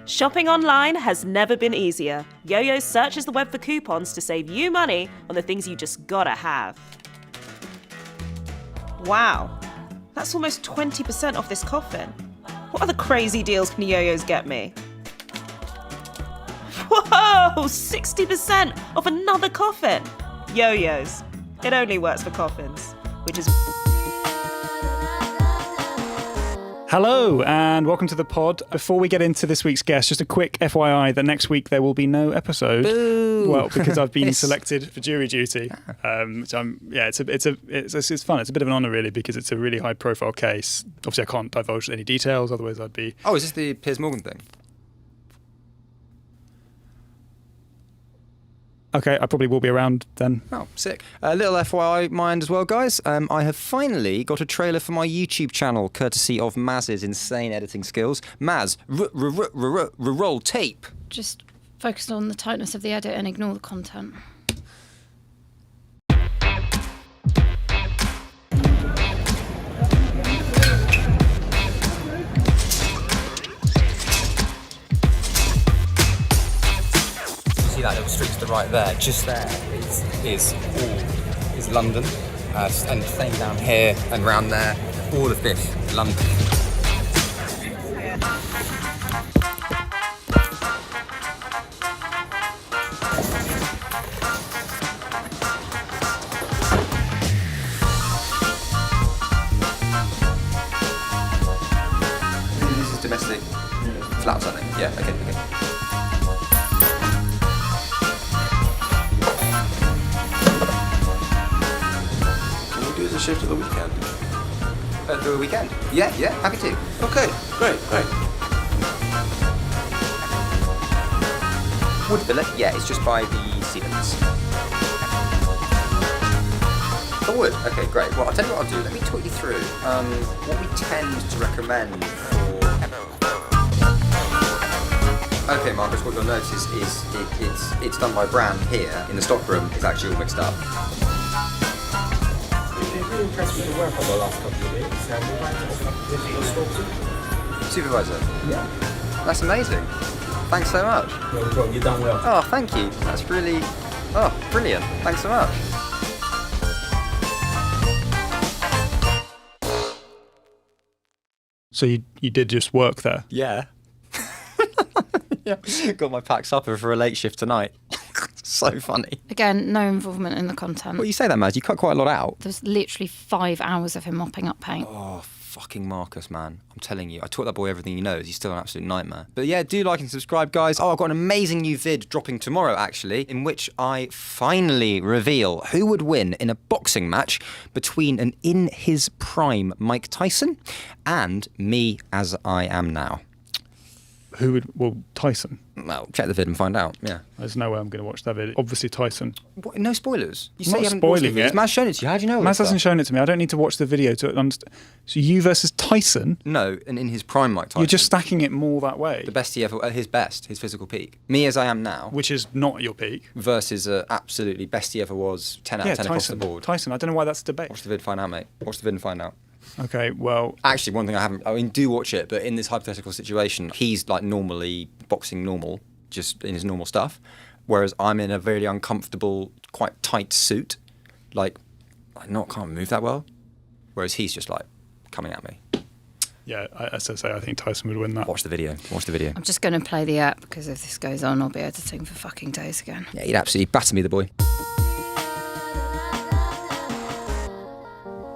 Shopping online has never been easier. Yo-Yo searches the web for coupons to save you money on the things you just gotta have. Wow, that's almost 20% off this coffin. What other crazy deals can Yo-Yos get me? Whoa, 60% off another coffin. Yo-Yos, it only works for coffins, which is... Hello and welcome to the pod. Before we get into this week's guest, just a quick FYI that next week there will be no episode. Boo. Well, because I've been selected for jury duty. Which it's fun. It's a bit of an honour really because it's a really high profile case. Obviously I can't divulge any details, otherwise I'd be... Oh, is this the Piers Morgan thing? Okay, I probably will be around then. Oh, sick. A little FYI mind as well, guys. I have finally got a trailer for my YouTube channel, courtesy of Maz's insane editing skills. Maz, roll tape. Just focus on the tightness of the edit and ignore the content. See that little streak to the right there? Just there is London, and same down here and round there. All of this is London. This is domestic flats, aren't they? Yeah. Okay. A shift to the weekend. The weekend? Yeah, happy to. Okay, great. Wood billet? Yeah, it's just by the Stevens. The wood? Okay, great. Well, I'll tell you what I'll do. Let me talk you through what we tend to recommend for... Okay, Marcus, what you'll notice is it's done by brand here. In the stockroom, it's actually all mixed up. Really impressed with your work over the last couple of weeks. Supervisor? Yeah. That's amazing. Thanks so much. Well, you've done well. Oh, thank you. That's really... Oh, brilliant. Thanks so much. So you did just work there? Yeah. Yeah. Got my pack supper for a late shift tonight. So funny. Again, no involvement in the content. Well, you say that, Maz. You cut quite a lot out. There's literally 5 hours of him mopping up paint. Oh, fucking Marcus, man. I'm telling you. I taught that boy everything he knows. He's still an absolute nightmare. But yeah, do like and subscribe, guys. Oh, I've got an amazing new vid dropping tomorrow, actually, in which I finally reveal who would win in a boxing match between an in his prime Mike Tyson and me as I am now. Who would... Well, Tyson. Well, check the vid and find out, yeah. There's no way I'm going to watch that video. Obviously Tyson. What? No spoilers? You I'm say not you haven't watched the spoiling vid. it. Has Maz shown it to you? How do you know all Maz this hasn't stuff? shown it to me. I don't need to watch the video to understand. So you versus Tyson? No, and in his prime Mike Tyson. You're just stacking it more that way. The best he ever... his best, his physical peak. Me as I am now. Which is not your peak. Versus absolutely best he ever was, 10 out of 10 across the board. Tyson, I don't know why that's a debate. Watch the vid, find out, mate. Watch the vid and find out. Okay, well... Actually, one thing do watch it, but in this hypothetical situation, he's like normally boxing normal, just in his normal stuff, whereas I'm in a very uncomfortable, quite tight suit, like I can't move that well, whereas he's just like coming at me. Yeah, as I say, I think Tyson would win that. Watch the video. I'm just going to play the app because if this goes on, I'll be editing for fucking days again. Yeah, he'd absolutely batter me, the boy.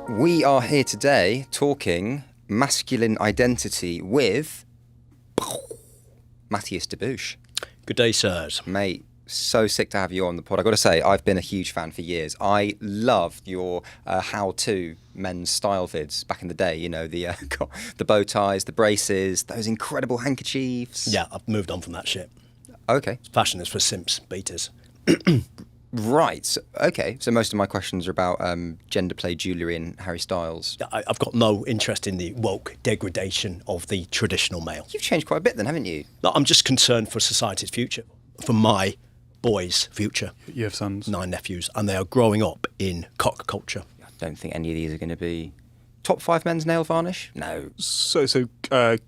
We are here today talking masculine identity with Matthias de Bouche. Good day, sirs. Mate, so sick to have you on the pod. I've got to say, I've been a huge fan for years. I loved your how-to men's style vids back in the day, you know, the bow ties, the braces, those incredible handkerchiefs. Yeah, I've moved on from that shit. Okay. Fashion is for simps, beaters. Right. So, okay. So most of my questions are about gender play jewellery and Harry Styles. I've got no interest in the woke degradation of the traditional male. You've changed quite a bit then, haven't you? No, I'm just concerned for society's future, for my boys' future. You have sons? 9 nephews, and they are growing up in cock culture. I don't think any of these are going to be top 5 men's nail varnish. No. So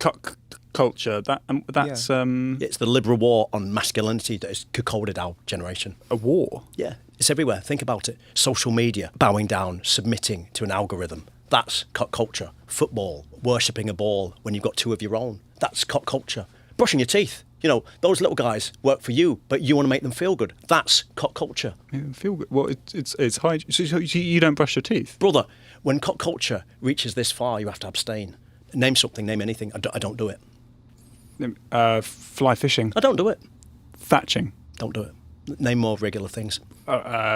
cuck culture. That's It's the liberal war on masculinity that has cuckolded our generation. a war. Yeah, it's everywhere. Think about it. Social media, bowing down, submitting to an algorithm. That's cock culture. Football, worshipping a ball when you've got two of your own. That's cock culture. Brushing your teeth. You know, those little guys work for you, but you want to make them feel good. That's cock culture. Feel good. Well, it's high. So you don't brush your teeth. Brother, when cock culture reaches this far, you have to abstain. Name something, name anything. I don't do it. Fly fishing. I don't do it. Thatching. Don't do it. Name more regular things.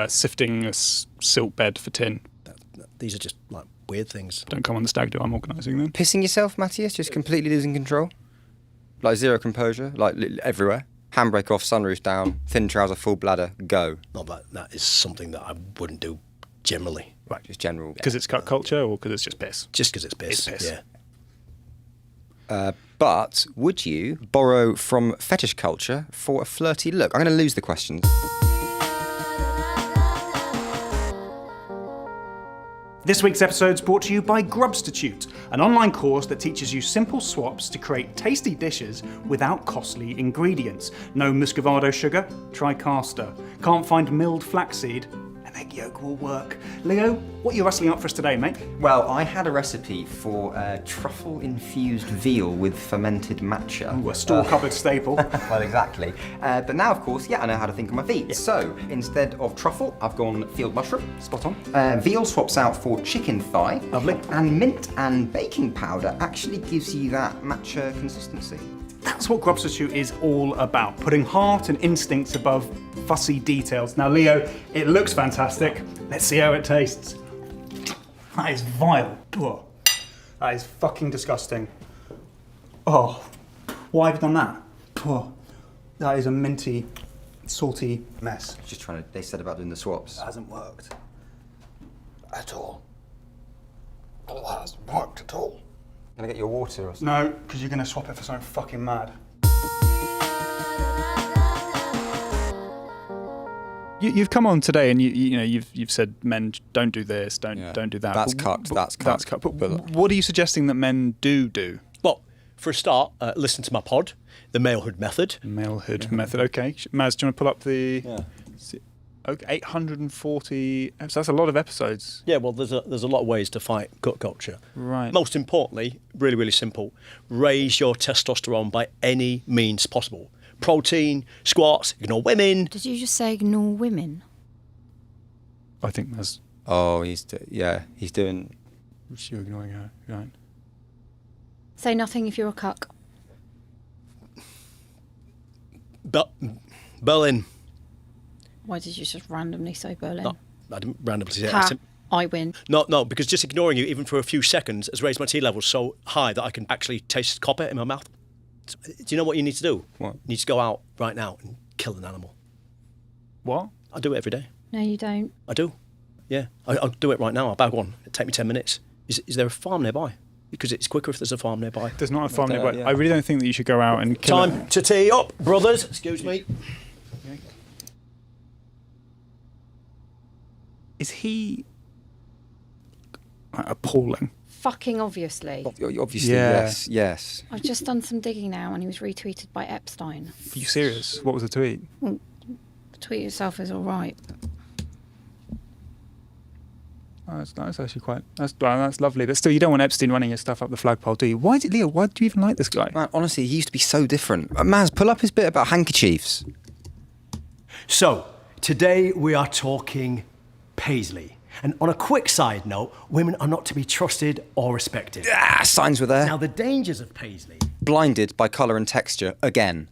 Sifting a silk bed for tin. These are just like weird things. Don't come on the stag do. I'm organising them. Pissing yourself, Matthias, just completely losing control? Like zero composure, like everywhere? Handbrake off, sunroof down, thin trouser, full bladder, go. No, that is something that I wouldn't do generally. Right, just general. Because it's cut culture or because it's just piss? Just because it's piss. It's piss. Yeah. But would you borrow from fetish culture for a flirty look? I'm going to lose the questions. This week's episode is brought to you by Grubstitute, an online course that teaches you simple swaps to create tasty dishes without costly ingredients. No muscovado sugar? Try castor. Can't find milled flaxseed? An egg yolk will work. Leo, what are you wrestling up for us today, mate? Well, I had a recipe for truffle-infused veal with fermented matcha. Ooh, a store cupboard staple. Well, exactly. But now, of course, I know how to think on my feet. So, instead of truffle, I've gone field mushroom. Spot on. Veal swaps out for chicken thigh. Lovely. And mint and baking powder actually gives you that matcha consistency. That's what Grubstitute is all about, putting heart and instincts above fussy details. Now, Leo, it looks fantastic. Let's see how it tastes. That is vile. Ugh. That is fucking disgusting. Oh, why have you done that? Oh, that is a minty, salty mess. Just trying to, they said about doing the swaps. It hasn't worked at all. It hasn't worked at all. Can I get your water or something? No, because you're going to swap it for something fucking mad. You've come on today and you've said men don't do this, don't do that. That's But- cucked, that's That's cucked. cucked. But what are you suggesting that men do? Well, for a start, listen to my pod, The Malehood Method. Malehood method. Okay, Maz, do you want to pull up the? Yeah. Okay, 840. So that's a lot of episodes. Yeah, well, there's a lot of ways to fight gut culture. Right. Most importantly, really, really simple, raise your testosterone by any means possible. Protein, squats, ignore women. Did you just say ignore women? I think Maz. Oh, he's doing. You're ignoring her, right? Say nothing if you're a cuck. Berlin. Why did you just randomly say Berlin? No, I didn't randomly say Ha, that. I win. No, because just ignoring you, even for a few seconds, has raised my T levels so high that I can actually taste copper in my mouth. Do you know what you need to do? What? You need to go out right now and kill an animal. What? I do it every day. No, you don't. I do. Yeah, I'll do it right now. I'll bag one. It'll take me 10 minutes. Is there a farm nearby? Because it's quicker if there's a farm nearby. There's not a farm don't know, nearby. yeah. I really don't think that you should go out and kill Time to tee up, brothers. Excuse me. Is he appalling? Fucking obviously. Obviously, Yeah. yes. I've just done some digging now and he was retweeted by Epstein. Are you serious? What was the tweet? Well, tweet yourself is all right. Oh, that's actually quite. That's lovely. But still, you don't want Epstein running your stuff up the flagpole, do you? Why do you even like this guy? Man, honestly, he used to be so different. Maz, pull up his bit about handkerchiefs. So, today we are talking Paisley. And on a quick side note, women are not to be trusted or respected. Signs were there. Now, the dangers of Paisley. Blinded by colour and texture again.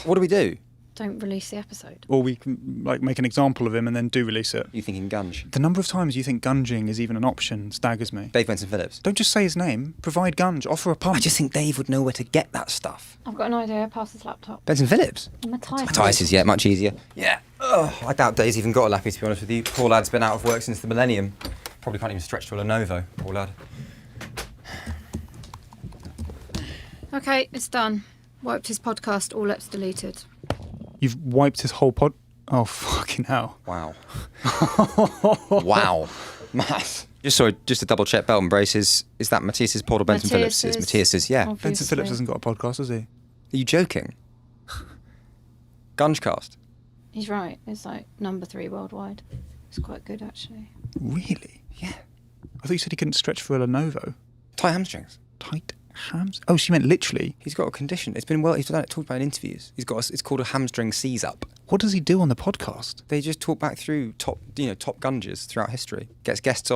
What do we do? Don't release the episode. Or we can make an example of him and then do release it. You thinking gunge? The number of times you think gunging is even an option staggers me. Dave Benson Phillips. Don't just say his name. Provide gunge. Offer a pump. I just think Dave would know where to get that stuff. I've got an idea. Pass this laptop. Benson Phillips? Matthias. is, much easier. Yeah. Ugh, I doubt Dave's even got a lappy, to be honest with you. Poor lad's been out of work since the millennium. Probably can't even stretch to a Lenovo. Poor lad. Okay, it's done. Wiped his podcast. All let's deleted. You've wiped his whole pod. Oh, fucking hell. Wow. Wow. Mass. Just to double check, belt and braces. Is that Matthias's Paul or Benson Phillips? It's Matthias's, yeah. Obviously. Benson Phillips hasn't got a podcast, has he? Are you joking? Gungecast. He's right. It's like number 3 worldwide. It's quite good, actually. Really? Yeah. I thought you said he couldn't stretch for a Lenovo. Tight hamstrings. Tight hams? Oh, she meant literally. He's got a condition. He's talked about in interviews. It's called a hamstring seize up. What does he do on the podcast? They just talk back through top gunges throughout history. Gets guests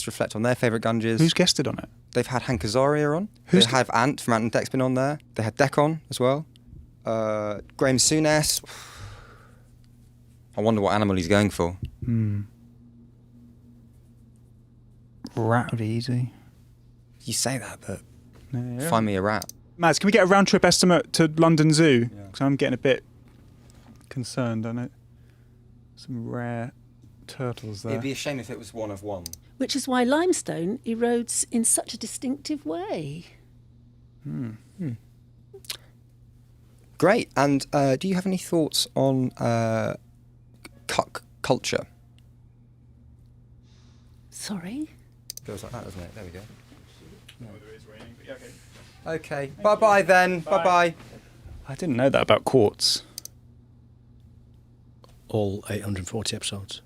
reflect on their favourite gunges. Who's guested on it? They've had Hank Azaria on. Who's They have Ant from Ant and Dec's been on there. They had Dec on as well. Graham Souness. I wonder what animal he's going for. Rat would be easy. You say that, but Yeah. find me a rat. Mads, can we get a round trip estimate to London Zoo? Because I'm getting a bit concerned on it. Some rare turtles there. It'd be a shame if it was one of one. Which is why limestone erodes in such a distinctive way. Great. And do you have any thoughts on cuck culture? Sorry? Goes like that, doesn't it? There we go. Okay. Bye-bye then. Bye-bye. I didn't know that about quartz. All 840 episodes.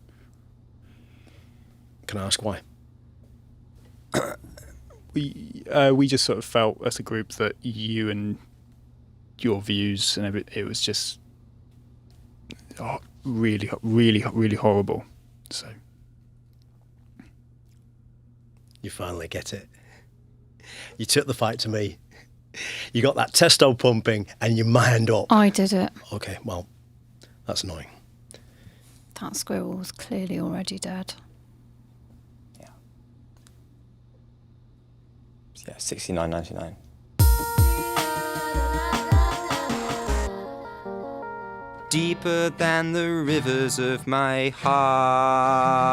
Can I ask why? We just sort of felt as a group that you and your views and it was just really horrible. So You finally get it. You took the fight to me. You got that testo pumping and you mind up. I did it. Okay, well, that's annoying. That squirrel was clearly already dead. Yeah, $69.99. Deeper than the rivers of my heart.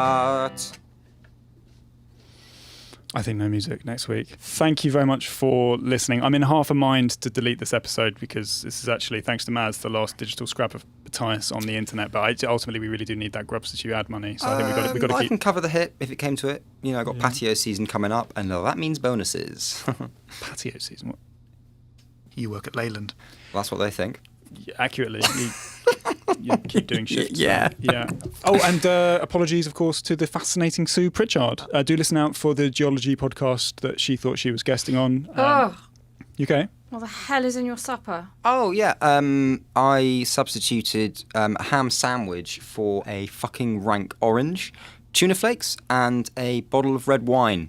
I think no music next week. Thank you very much for listening. I'm in half a mind to delete this episode because this is actually, thanks to Mads, the last digital scrap of Matthias on the internet. But ultimately, we really do need that Grubstitute ad money. So I think we've got to I keep. can cover the hit if it came to it. You know, I got patio season coming up, and that means bonuses. Patio season. What? You work at Leyland. That's what they think. Yeah, accurately. You keep doing shifts. Yeah. Yeah. Oh, and apologies, of course, to the fascinating Sue Pritchard. Do listen out for the geology podcast that she thought she was guesting on. You okay? What the hell is in your supper? Oh, yeah. I substituted a ham sandwich for a fucking rank orange, tuna flakes, and a bottle of red wine.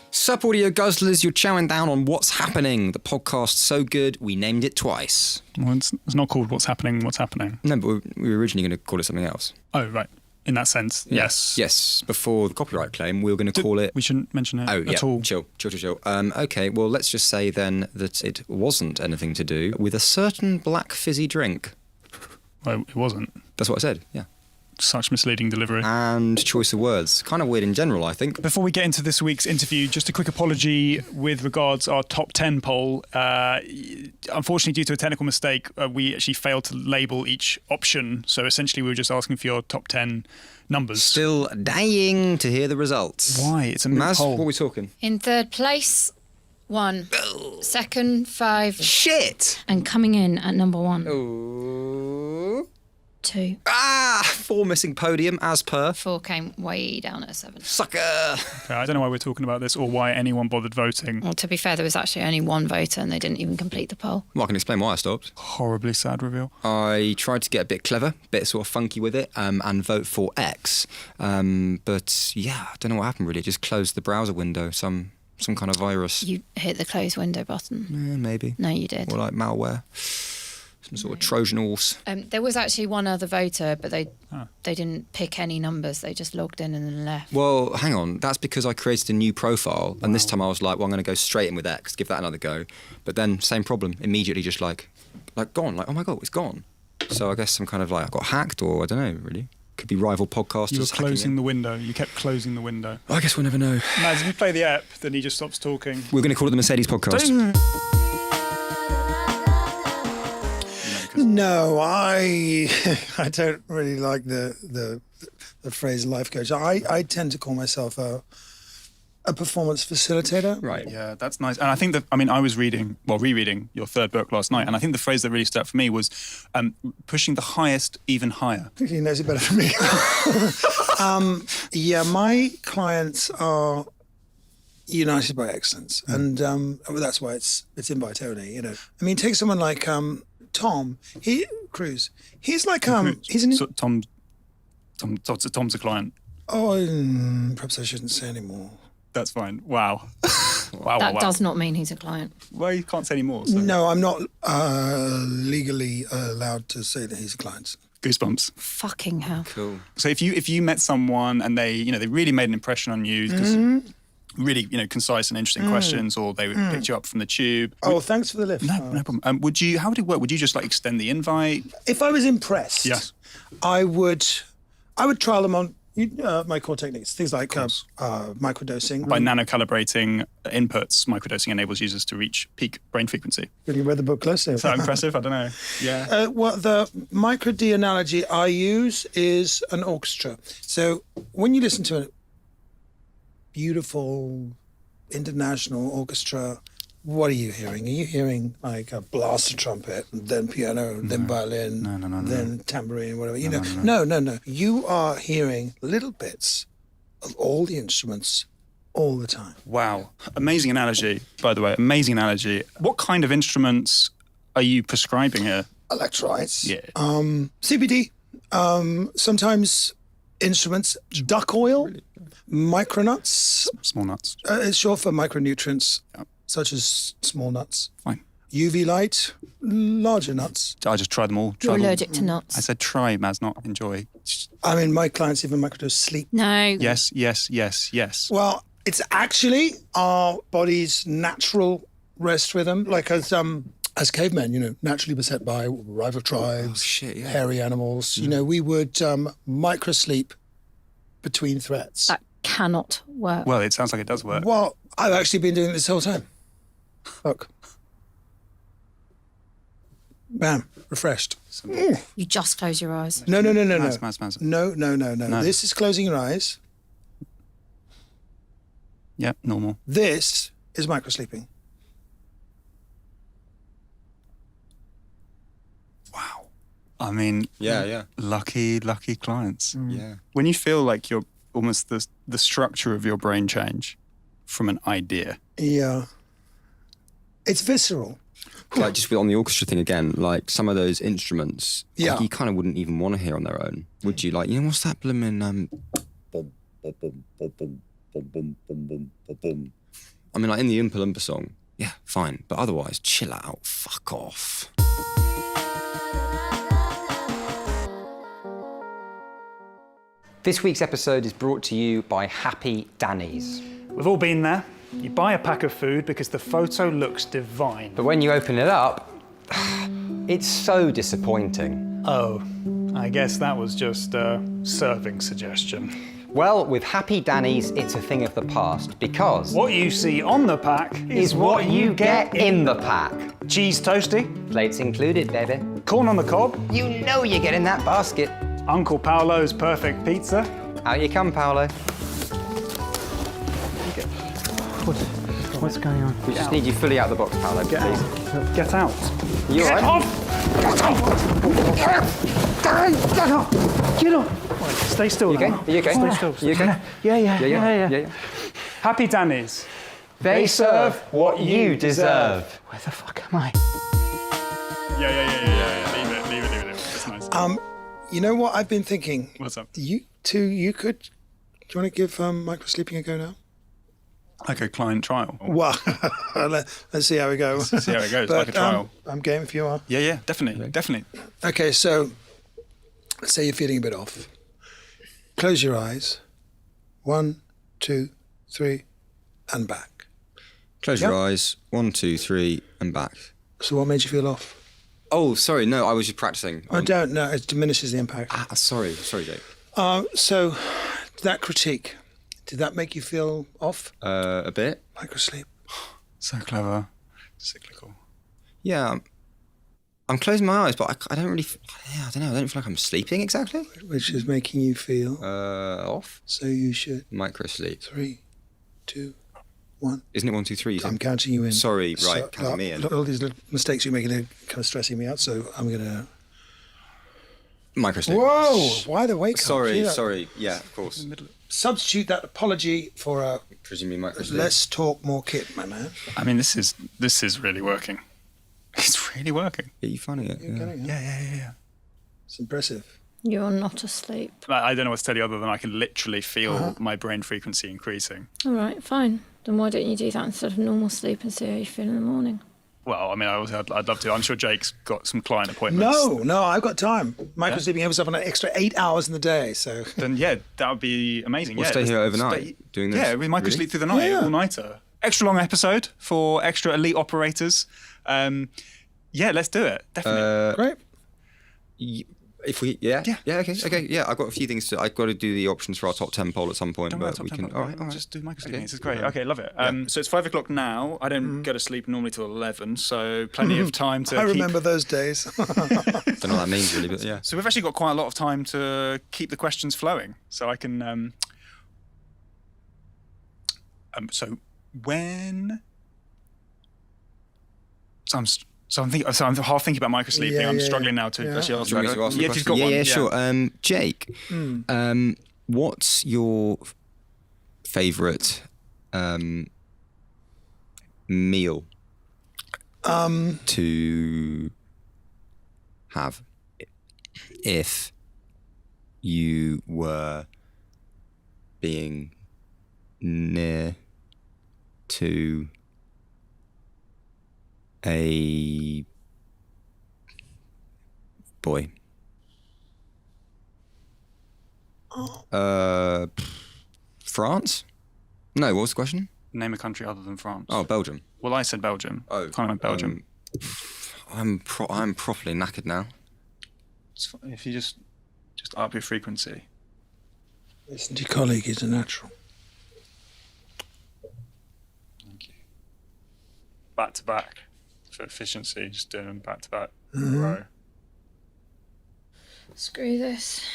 Sup, audio guzzlers, you're chowing down on What's Happening, the podcast so good we named it twice. Well, it's not called What's Happening, What's Happening. No, but we were originally going to call it something else. Oh, right. In that sense, yes. Yes, before the copyright claim, we were going to call it... We shouldn't mention it at all. Chill. Okay, well, let's just say then that it wasn't anything to do with a certain black fizzy drink. Well, it wasn't. That's what I said, yeah. Such misleading delivery. And choice of words. Kind of weird in general, I think. Before we get into this week's interview, just a quick apology with regards our top 10 poll. Unfortunately, due to a technical mistake, we actually failed to label each option. So essentially, we were just asking for your top 10 numbers. Still dying to hear the results. Why? It's a Maz, poll. what are we talking? In third place, 1. Second, 5. Shit! And coming in at number 1. Ooh. 2. 4 missing podium, as per. 4 came way down at 7. Sucker! Okay, I don't know why we're talking about this or why anyone bothered voting. Well, to be fair, there was actually only 1 voter and they didn't even complete the poll. Well, I can explain why I stopped. Horribly sad reveal. I tried to get a bit clever, a bit sort of funky with it, and vote for X. But yeah, I don't know what happened really. It just closed the browser window, some kind of virus. You hit the close window button. Yeah, maybe. No, you did. Or like malware. Some sort of Trojan horse. There was actually one other voter, but they didn't pick any numbers. They just logged in and then left. Well, hang on. That's because I created a new profile, and this time I was like, well, I'm going to go straight in with X, give that another go. But then, same problem. Immediately just like gone. Like, oh my God, it's gone. So I guess some kind of I got hacked or I don't know, really. Could be rival podcasters. You were hacking closing in. the window. You kept closing the window. I guess we'll never know. Maz, if you play the app, then he just stops talking. We're going to call it the Mercedes podcast. No, I don't really like the phrase life coach. I tend to call myself a performance facilitator. Right. Yeah, that's nice. And I think I was rereading your third book last night, and I think the phrase that really stood out for me was pushing the highest even higher. I think he knows it better than me. Yeah, my clients are united by excellence, and that's why it's invite only. You know, I mean, take someone like Tom Cruise. He's like he's an So Tom's a client. perhaps I shouldn't say anymore. That's fine. Wow. wow. That wow. does not mean he's a client. Well, you can't say any more. So. No, I'm not legally allowed to say that he's a client. Goosebumps. Fucking hell. Cool. So if you met someone and they really made an impression on you because really concise and interesting questions, or they picked you up from the tube. Oh, thanks for the lift. No problem. How would it work? Would you just like extend the invite? If I was impressed, Yeah. I would trial them on my core techniques, things like microdosing. By nanocalibrating inputs, microdosing enables users to reach peak brain frequency. Really read the book closely. Is that impressive? I don't know. Yeah. Well, the micro D analogy I use is an orchestra. So when you listen to a beautiful international orchestra, what are you hearing? Are you hearing like a blaster trumpet, then piano, then violin, then tambourine, whatever? No. You are hearing little bits of all the instruments all the time. Wow. Amazing analogy, by the way. Amazing analogy. What kind of instruments are you prescribing here? Electrolytes. Yeah. CBD. Sometimes instruments. Duck oil. Micronuts. Small nuts. It's short for micronutrients, Yep. such as small nuts. Fine. UV light. Larger nuts. I just tried them all. You're Tried them. allergic to nuts. I said try, Maz, not enjoy. I mean, my clients even microdose sleep. No. Yes. Well, it's actually our body's natural rest rhythm, like as cavemen, naturally beset by rival tribes, hairy animals. We would microsleep between threats. That cannot work. Well, it sounds like it does work. Well, I've actually been doing it this whole time. Look. Bam, refreshed. You just close your eyes. No. Maz. No. This is closing your eyes. Yep, normal. This is microsleeping. Wow. I mean, Yeah. lucky clients. Yeah. When you feel like you're almost the structure of your brain change from an idea. Yeah. It's visceral. Like just on the orchestra thing again, like some of those instruments, like, Yeah. you kind of wouldn't even want to hear on their own, would you? Like, what's that blooming I mean, like in the Oompa Loompa song, yeah, fine, but otherwise, chill out, fuck off. This week's episode is brought to you by Happy Danny's. We've all been there. You buy a pack of food because the photo looks divine. But when you open it up, it's so disappointing. Oh, I guess that was just a serving suggestion. Well, with Happy Danny's, it's a thing of the past because What you see on the pack is what you get in the pack. Cheese toasty, Plates included, baby. corn on the cob, You know you get in that basket. Uncle Paolo's perfect pizza. Out you come, Paolo. What's going on? We just need you fully out of the box, Paolo, Get please. out. Get out. You all Get right? off! Get off! Get off! Get off! Stay still You okay? now. Are you okay? Stay still. You okay? Yeah. Happy Danny's. They serve what you deserve. Where the fuck am I? Yeah. Leave it. That's nice. You know what I've been thinking? What's up? Do you want to give microsleeping a go now? Like a client trial. Well, let's see how we go. See how it goes, But, like a trial. I'm game if you are. Yeah, definitely. Okay, so let's say you're feeling a bit off. Close your eyes. 1, 2, 3, and back. Close your eyes, 1, 2, 3, and back. So what made you feel off? Oh, sorry, no, I was just practicing. I don't know. It diminishes the impact. Sorry, Jake. So, that critique, did that make you feel off? A bit. Microsleep. So clever. Cyclical. Yeah. I'm closing my eyes, but I don't really. I don't know. I don't feel like I'm sleeping exactly. Which is making you feel off. So you should. Microsleep. 3, 2, 1. Isn't it 1, 2, 3? I'm counting you in. Sorry, right, counting me in. All these little mistakes you're making are kind of stressing me out, so I'm going to... Microsleep. Whoa! Why the wake up? Sorry. Yeah, of course. Substitute that apology for a... Presumably microsleep. Let's talk more kit, my man. I mean, this is really working. It's really working. Are you finding it? You're getting it. Yeah. It's impressive. You're not asleep. I don't know what to tell you other than I can literally feel my brain frequency increasing. All right, fine. Then why don't you do that instead of normal sleep and see how you feel in the morning? Well, I mean, I'd love to. I'm sure Jake's got some client appointments. No, I've got time. Microsleeping gives up an extra 8 hours in the day, so... Then, yeah, that would be amazing. We'll stay here overnight doing this. Yeah, we microsleep through the night, all-nighter. Extra long episode for extra elite operators. Yeah, let's do it. Definitely. Great. If we, okay, yeah. I've got a few things to. I've got to do the options for our top 10 poll at some point, but we can. All right. Just do microsleeping. This is great. Okay, love it. So it's 5 o'clock now. I don't go to sleep normally till 11, so plenty of time to. I remember those days. Don't know what that means really, but yeah. So we've actually got quite a lot of time to keep the questions flowing. So I can. So when. So I'm half thinking about microsleeping. I'm struggling now to actually answer that. Yeah, you've got one. Yeah, sure. Jake, what's your favourite meal to have if you were being near to a boy? France? No, what was the question? Name a country other than France. Oh, Belgium. Well, I said Belgium. Oh, kind of like Belgium. I'm properly knackered now. If you just up your frequency. Listen to your colleague, he's a natural. Thank you. Back to back. For efficiency, just doing them back to back in a row. Screw this.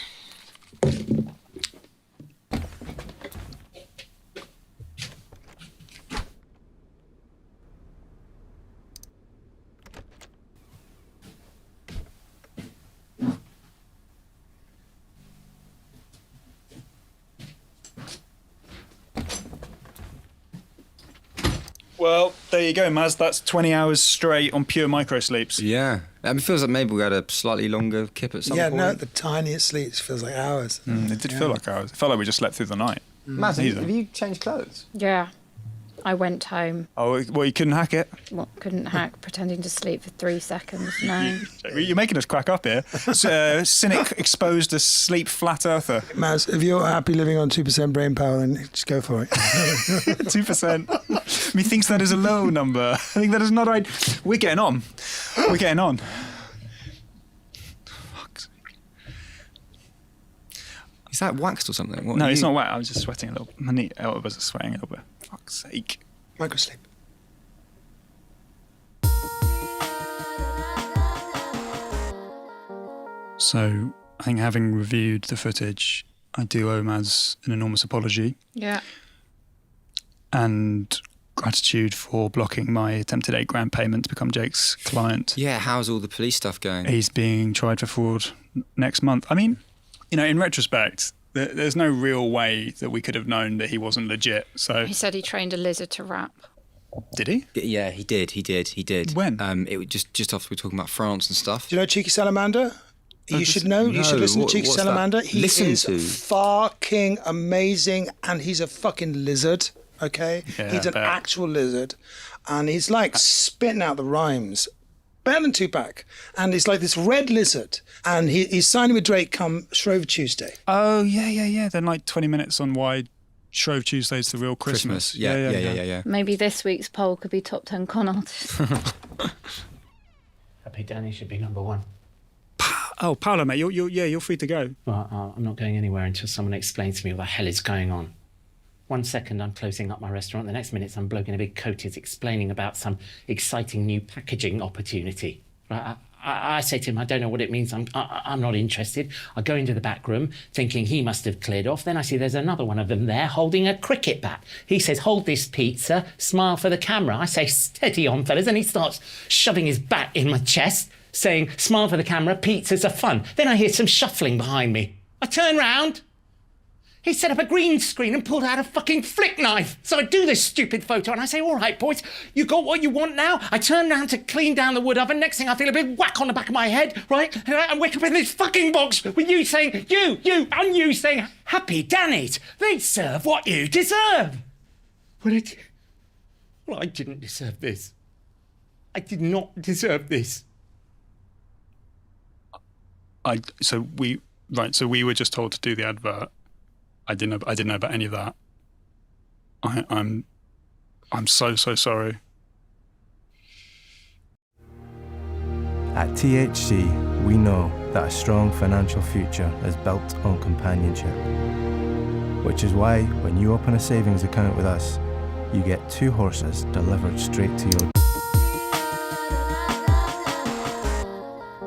Well, there you go, Maz. That's 20 hours straight on pure microsleeps. Yeah. It feels like maybe we had a slightly longer kip at some point. Yeah, no, the tiniest sleeps feels like hours. It did feel like hours. It felt like we just slept through the night. Maz, have you changed clothes? Yeah. I went home. Oh, well, you couldn't hack it? What, couldn't hack, pretending to sleep for 3 seconds? No. You're making us crack up here. Cynic exposed as sleep flat earther. Maz, if you're happy living on 2% brain power, then just go for it. 2%. Methinks that is a low number. I think that is not right. We're getting on. We're getting on. Fuck's sake. Is that waxed or something? No, it's not wet. I was just sweating a little. My elbows are sweating a little bit. Fuck's sake. Microsleep. So, I think having reviewed the footage, I do owe Maz an enormous apology. Yeah. And gratitude for blocking my attempted £8,000 payment to become Jake's client. Yeah, how's all the police stuff going? He's being tried for fraud next month. I mean, in retrospect, there's no real way that we could have known that he wasn't legit. So He said he trained a lizard to rap. Did he? Yeah, he did. When? It was just after we were talking about France and stuff. Do you know Cheeky Salamander? You should know. You should listen to Cheeky Salamander. He is fucking amazing, and he's a fucking lizard. Okay, Yeah, he's an actual lizard, and he's like spitting out the rhymes. Better than Tupac, and he's like this red lizard, and he's signing with Drake come Shrove Tuesday. Oh yeah. Then like 20 minutes on why Shrove Tuesday's the real Christmas. Yeah. Maybe this week's poll could be top 10 con artists. Happy Danny should be number 1. Oh, Paolo, mate, you're free to go. Well, I'm not going anywhere until someone explains to me what the hell is going on. 1 second I'm closing up my restaurant, the next minute some bloke in a big coat is explaining about some exciting new packaging opportunity. Right? I say to him, I don't know what it means, I'm not interested. I go into the back room thinking he must have cleared off. Then I see there's another one of them there holding a cricket bat. He says, hold this pizza, smile for the camera. I say, steady on, fellas. And he starts shoving his bat in my chest, saying, smile for the camera, pizzas are fun. Then I hear some shuffling behind me. I turn round. He set up a green screen and pulled out a fucking flick knife. So I do this stupid photo and I say, all right, boys, you got what you want now? I turn round to clean down the wood oven. Next thing I feel a big whack on the back of my head, right? And I wake up in this fucking box with you saying, and you saying, happy, damn it. They serve what you deserve. Well, I didn't deserve this. I did not deserve this. So we were just told to do the advert. I didn't know about any of that. I'm so sorry. At THC, we know that a strong financial future is built on companionship. Which is why when you open a savings account with us, you get 2 horses delivered straight to your...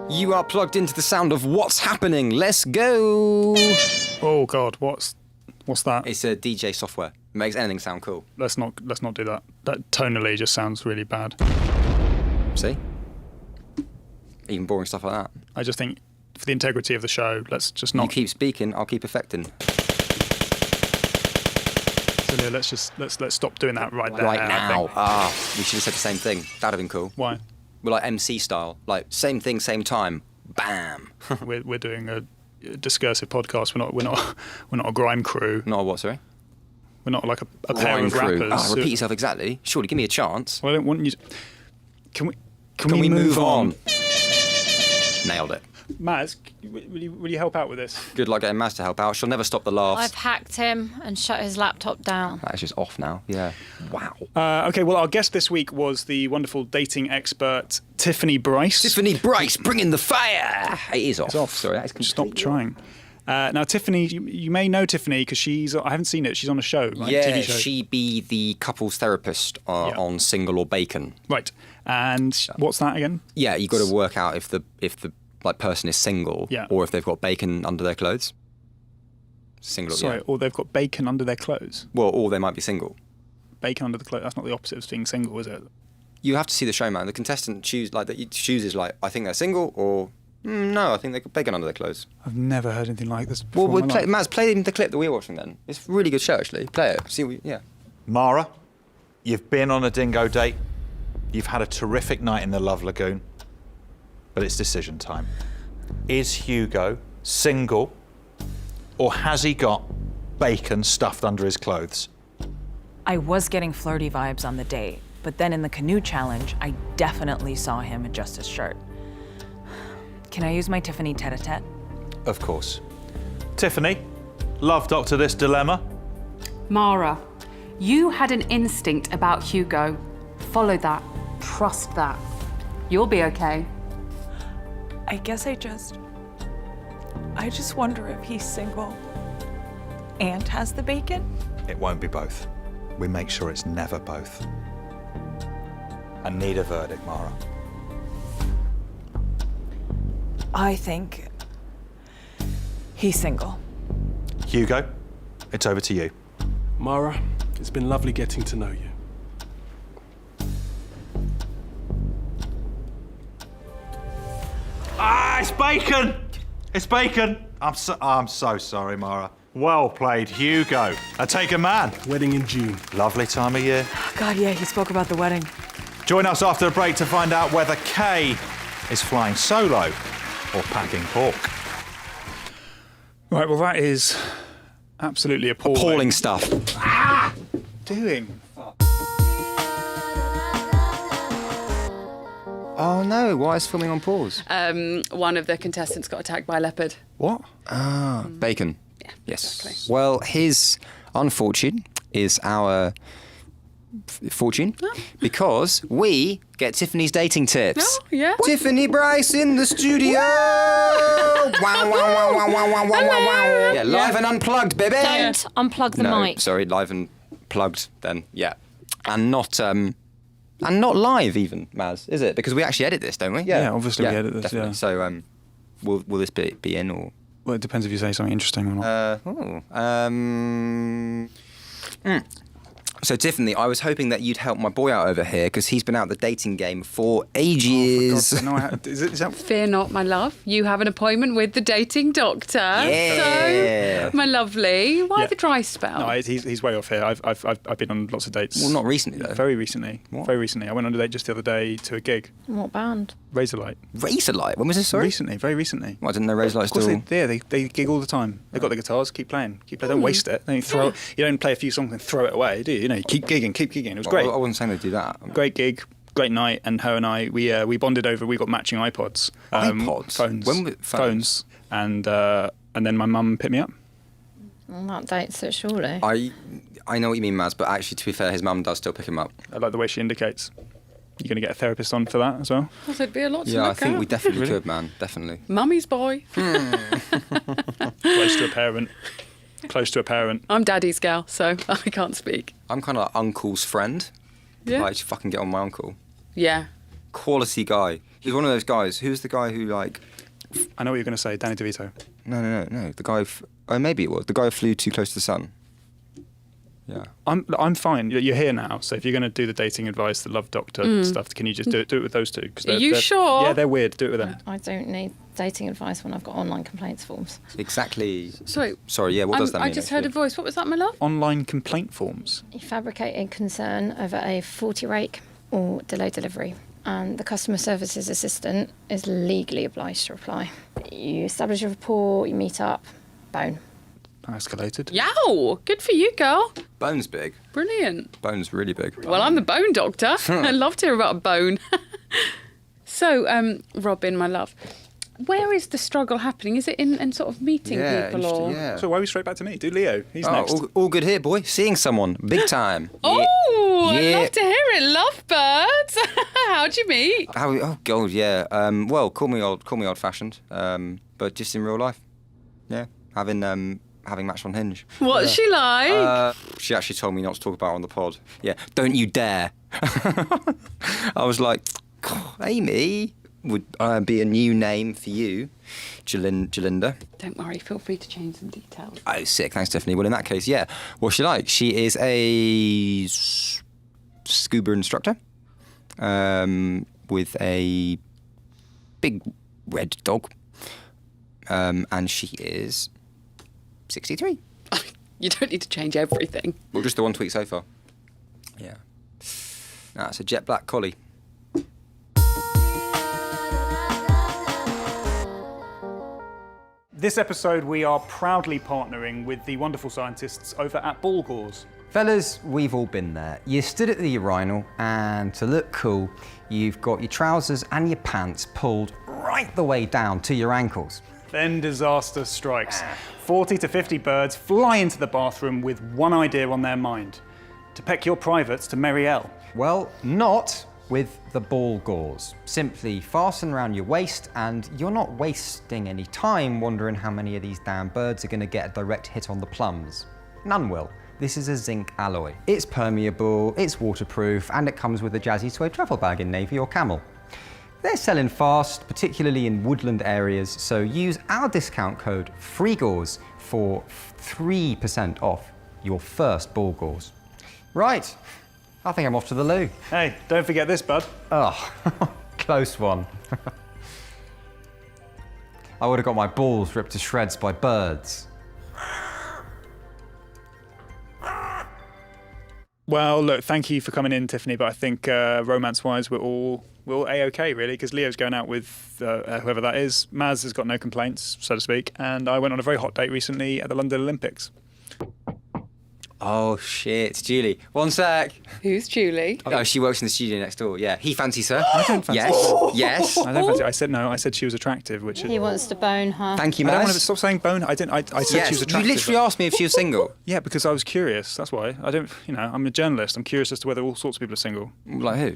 You are plugged into the sound of What's Happening. Let's go. Oh God, what's that? It's a DJ software. It makes anything sound cool. Let's not do that. That tonally just sounds really bad. See? Even boring stuff like that. I just think for the integrity of the show, let's just not. You keep speaking, I'll keep affecting. So yeah, let's stop doing that right there. Right now. We should have said the same thing. That'd have been cool. Why? We're like MC style. Like same thing, same time. Bam. we're doing a discursive podcast. We're not a grime crew. Not a what, sorry? We're not like a pair of crew. rappers. Repeat yourself exactly. Surely, give me a chance. Well, I don't want you to... Can we move on? Nailed it. Maz, will you help out with this? Good luck getting Maz to help out. She'll never stop the laughs. I've hacked him and shut his laptop down. That is just off now. Yeah. Wow. Okay, well, our guest this week was the wonderful dating expert Tiffany Bryce. Tiffany Bryce, bringing the fire. It is off. It's off. Sorry, that is Stop trying. Now, Tiffany, you may know Tiffany because I haven't seen it. She's on a show, right? Yeah, TV show. she be the couples therapist on Single or Bacon. Right. And what's that again? Yeah, you got to work out if the like person is single, or if they've got bacon under their clothes. Single. Sorry, or they've got bacon under their clothes. Well, or they might be single. Bacon under the clothes. That's not the opposite of being single, is it? You have to see the show, man. The contestant chooses like, I think they're single, or no, I think they've got bacon under their clothes. I've never heard anything like this before. Well, Maz, play the clip that we're watching then. It's a really good show, actually. Play it. See, Mara, you've been on a dingo date. You've had a terrific night in the Love Lagoon. But it's decision time. Is Hugo single, or has he got bacon stuffed under his clothes? I was getting flirty vibes on the date, but then in the canoe challenge, I definitely saw him adjust his shirt. Can I use my Tiffany tête-à-tête? Of course. Tiffany, love doctor this dilemma. Mara, you had an instinct about Hugo. Follow that. Trust that. You'll be okay. I guess I just wonder if he's single and has the bacon. It won't be both. We make sure it's never both. I need a verdict, Mara. I think he's single. Hugo, it's over to you. Mara, it's been lovely getting to know you. It's bacon! It's bacon! I'm so sorry, Mara. Well played, Hugo. I take a man. Wedding in June. Lovely time of year. God, yeah, he spoke about the wedding. Join us after the break to find out whether Kay is flying solo or packing pork. Right, well, that is absolutely appalling. Appalling stuff. Doing? Oh no, why is filming on pause? One of the contestants got attacked by a leopard. What? Bacon. Yeah, yes. Exactly. Well, his unfortune is our fortune because we get Tiffany's dating tips. Oh, yeah. Tiffany Bryce in the studio. Wow, wow, wow, wow, wow, wow, wow, wow. Yeah, live and unplugged, baby. Don't unplug the mic. Sorry, live and plugged then. Yeah, and not live even, Maz, is it? Because we actually edit this, don't we? Yeah, obviously we edit this. Definitely. Yeah. So, will this be in or? Well, it depends if you say something interesting or not. So, Tiffany, I was hoping that you'd help my boy out over here because he's been out the dating game for ages. Is that... Fear not, my love. You have an appointment with the dating doctor. Yeah. So, my lovely, why the dry spell? No, he's way off here. I've been on lots of dates. Well, not recently though. Very recently. What? Very recently. I went on a date just the other day to a gig. What band? Razorlight. Razorlight? When was this? Sorry. Recently. Very recently. Well, I didn't know Razorlight still. Of course they gig all the time. They've got the guitars. Keep playing. Don't waste it. Don't throw it. You don't play a few songs and throw it away, do you? You know, you keep gigging. It was great. I wasn't saying they do that. Great gig. Great night, and her and I, we bonded over. We got matching iPods, iPods, phones, and then my mum picked me up. Well, that dates it surely. I know what you mean, Maz, but actually, to be fair, his mum does still pick him up. I like the way she indicates. You're going to get a therapist on for that as well? Well, there'd be a lot to Yeah, look I think at. we definitely could, man. Definitely. Mummy's boy. Close to a parent. Close to a parent. I'm daddy's gal, so I can't speak. I'm kind of like uncle's friend. Yeah. Like, just fucking get on my uncle. Yeah. Quality guy. He's one of those guys. Who's the guy who, like... I know what you're going to say. Danny DeVito. No. The guy... Oh, maybe it was. The guy who flew too close to the sun. Yeah. I'm fine. You're here now, so if you're going to do the dating advice, the love doctor stuff, can you just do it with those two? Are you sure? Yeah, they're weird. Do it with them. I don't need dating advice when I've got online complaints forms. Exactly. Sorry, yeah, what does that mean? I just heard a voice. What was that, my love? Online complaint forms. You fabricate a concern over a faulty rake or delayed delivery, and the customer services assistant is legally obliged to reply. You establish a rapport, you meet up, bone. Escalated. Yow! Good for you, girl. Bone's big. Brilliant. Bone's really big. Well, I'm the bone doctor. I'd love to hear about a bone. So, Robin, my love, where is the struggle happening? Is it in sort of meeting people or? Yeah. So why are we straight back to me? Do Leo. He's next. All good here, boy. Seeing someone. Big time. Oh, Yeah. I'd love to hear it. Lovebirds. How'd you meet? Oh, God, yeah. Well, call me old-fashioned, but just in real life. Yeah. Having matched on Hinge. What's she like? She actually told me not to talk about it on the pod. Yeah, don't you dare. I was like, Amy would be a new name for you, Jalinda. Don't worry, feel free to change some details. Oh, sick. Thanks, Stephanie. Well, in that case, yeah. What's she like? She is a scuba instructor with a big red dog. And she is 63. You don't need to change everything. Well, just the one tweet so far. Yeah. It's a jet black collie. This episode, we are proudly partnering with the wonderful scientists over at Ball Gauze. Fellas, we've all been there. You stood at the urinal, and to look cool, you've got your trousers and your pants pulled right the way down to your ankles. Then disaster strikes. 40 to 50 birds fly into the bathroom with one idea on their mind: to peck your privates to Merielle. Well, not with the ball gauze. Simply fasten around your waist, and you're not wasting any time wondering how many of these damn birds are going to get a direct hit on the plums. None will. This is a zinc alloy. It's permeable, it's waterproof, and it comes with a jazzy suede travel bag in navy or camel. They're selling fast, particularly in woodland areas, so use our discount code FREEGAUZE for 3% off your first ball gauze. Right, I think I'm off to the loo. Hey, don't forget this, bud. Oh, close one. I would have got my balls ripped to shreds by birds. Well, look, thank you for coming in, Tiffany, but I think romance-wise we're all A-OK, really, because Leo's going out with whoever that is. Maz has got no complaints, so to speak, and I went on a very hot date recently at the London Olympics. Oh, shit. It's Julie. One sec. Who's Julie? Oh, she works in the studio next door. Yeah. He fancies her. I don't fancy Yes. her. Yes. I don't fancy her. I said no. I said she was attractive, which He wants to bone her. Thank you, I don't Maz. want to stop saying bone. I didn't. I said Yes, she was you attractive. literally asked me if she was single. Yeah, because I was curious. That's why. I don't. You know, I'm a journalist. I'm curious as to whether all sorts of people are single. Like who?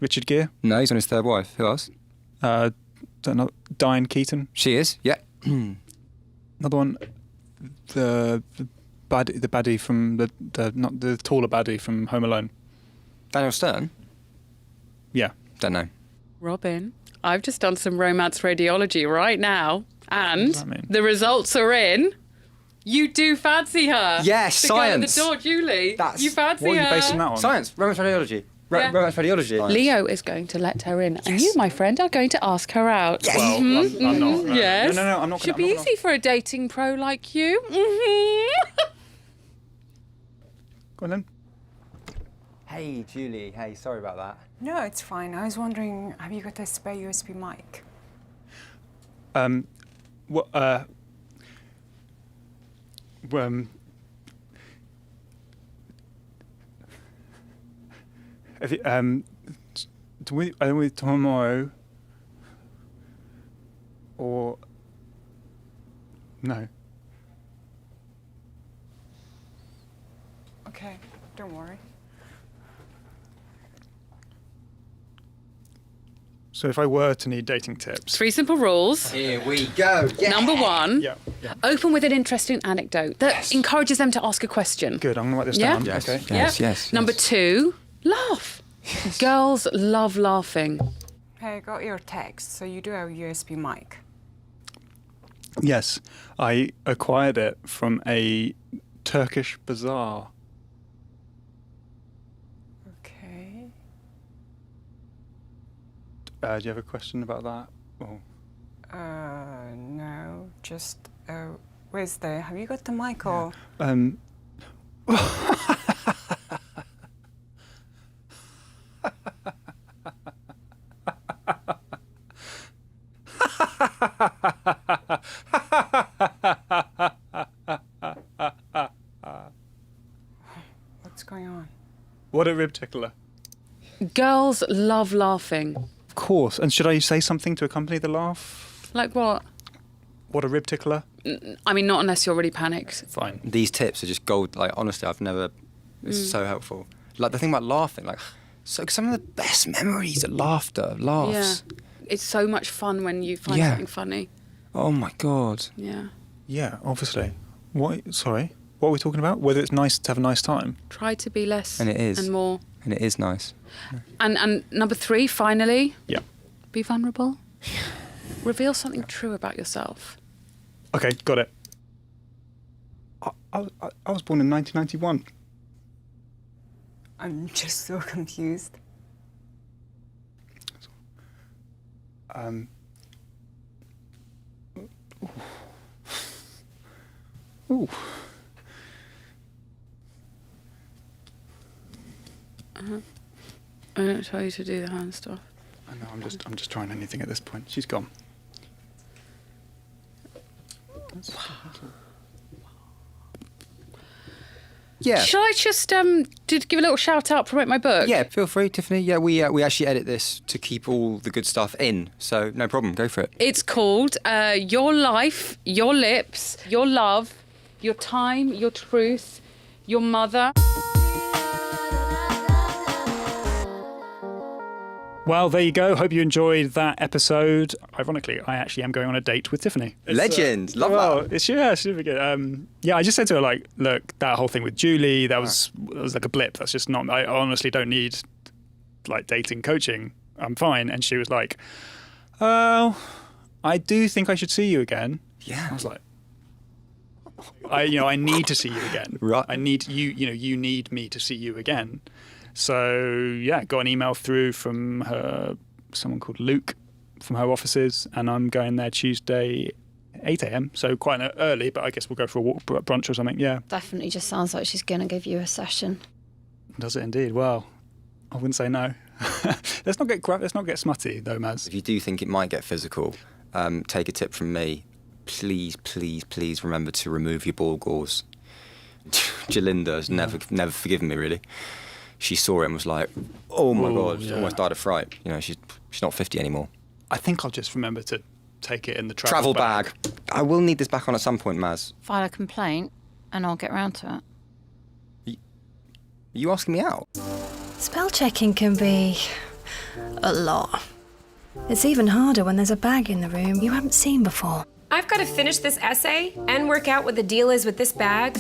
Richard Gere. No, he's on his third wife. Who else? Don't know. Diane Keaton. She is. Yeah. Another one. The baddie from the not the taller baddie from Home Alone. Daniel Stern. Yeah. Don't know. Robin, I've just done some romance radiology right now, and does that mean? the results are in. You do fancy her. Yes, the science. girl at the door, Julie. You fancy What are her. you basing that on? Science. Romance radiology. Yeah. Romance radiology. Leo is going to let her in, and you, my friend, are going to ask her out. Yes. Well, I'm not. No. Yes. No, I'm not. Should I'm be not easy for a dating pro like you. Go on then. Hey, Julie. Hey, sorry about that. No, it's fine. I was wondering, have you got a spare USB mic? What? If you, with tomorrow or no? Okay, don't worry. So if I were to need dating tips, 3 simple rules. Here we go. Yeah. Number 1, yeah. open with an interesting anecdote that encourages them to ask a question. Good. I'm gonna write this Yeah? down. Yes. Okay. Yes. Yes. Number 2, laugh. Girls love laughing. Hey, I got your text, so you do have a USB mic. Yes, I acquired it from a Turkish bazaar. Okay. Do you have a question about that? Oh. No, just, where's the, have you got the mic or? What's going on? What a rib tickler. Girls love laughing. Of course. And should I say something to accompany the laugh? Like what? What a rib tickler? I mean, not unless you're really panicked. Fine. These tips are just gold. Like, honestly, I've never. It's so helpful. Like the thing about laughing, like, so some of the best memories are laughter, laughs. Yeah. It's so much fun when you find something funny. Oh my god. Yeah. Yeah, obviously. What? Sorry. What are we talking about? Whether it's nice to have a nice time. Try to be less And it is. and more. And it is nice. And number 3, finally. Yeah. Be vulnerable. Reveal something true about yourself. Okay, got it. I was born in 1991. I'm just so confused. Ooh. I don't tell you to do the hand stuff. I know. I'm just trying anything at this point. She's gone. Yeah. Shall I just give a little shout out, promote my book? Yeah, feel free, Tiffany. Yeah, we actually edit this to keep all the good stuff in, so no problem. Go for it. It's called Your Life, Your Lips, Your Love, Your Time, Your Truth, Your Mother. Well, there you go. Hope you enjoyed that episode. Ironically, I actually am going on a date with Tiffany. Legend. Love that. It's super good. Yeah, I just said to her, like, look, that whole thing with Julie, that was like a blip. That's just not, I honestly don't need, like, dating coaching. I'm fine. And she was like, oh, I do think I should see you again. Yeah. I was like, I need to see you again. Right. I need you need me to see you again. So, yeah, got an email through from someone called Luke from her offices, and I'm going there Tuesday, 8 a.m, so quite early, but I guess we'll go for a walk, brunch or something, yeah. Definitely just sounds like she's going to give you a session. Does it indeed? Well, I wouldn't say no. Let's not get smutty, though, Maz. If you do think it might get physical, take a tip from me. Please, please, please remember to remove your ball gauze. Jalinda's never forgiven me, really. She saw it and was like, oh my God, she almost died of fright. You know, she's not 50 anymore. I think I'll just remember to take it in the travel bag. I will need this back on at some point, Maz. File a complaint and I'll get round to it. Are you asking me out? Spell checking can be a lot. It's even harder when there's a bag in the room you haven't seen before. I've got to finish this essay and work out what the deal is with this bag.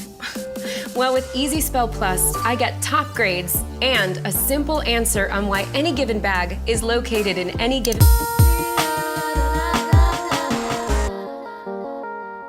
Well, with Easy Spell Plus, I get top grades and a simple answer on why any given bag is located in any given...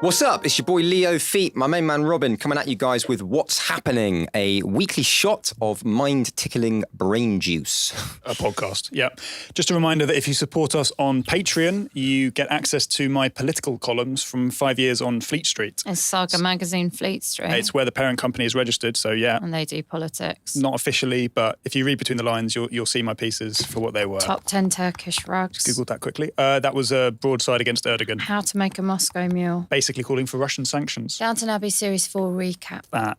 What's up? It's your boy Leo Feet, my main man Robin, coming at you guys with What's Happening, a weekly shot of mind-tickling brain juice. A podcast, yeah. Just a reminder that if you support us on Patreon, you get access to my political columns from 5 years on Fleet Street. It's Saga Magazine Fleet Street. It's where the parent company is registered, so yeah. And they do politics. Not officially, but if you read between the lines, you'll see my pieces for what they were. Top 10 Turkish rugs. Just Googled that quickly. That was a broadside against Erdogan. How to make a Moscow mule. Basically calling for Russian sanctions. Downton Abbey Series 4 recap. That.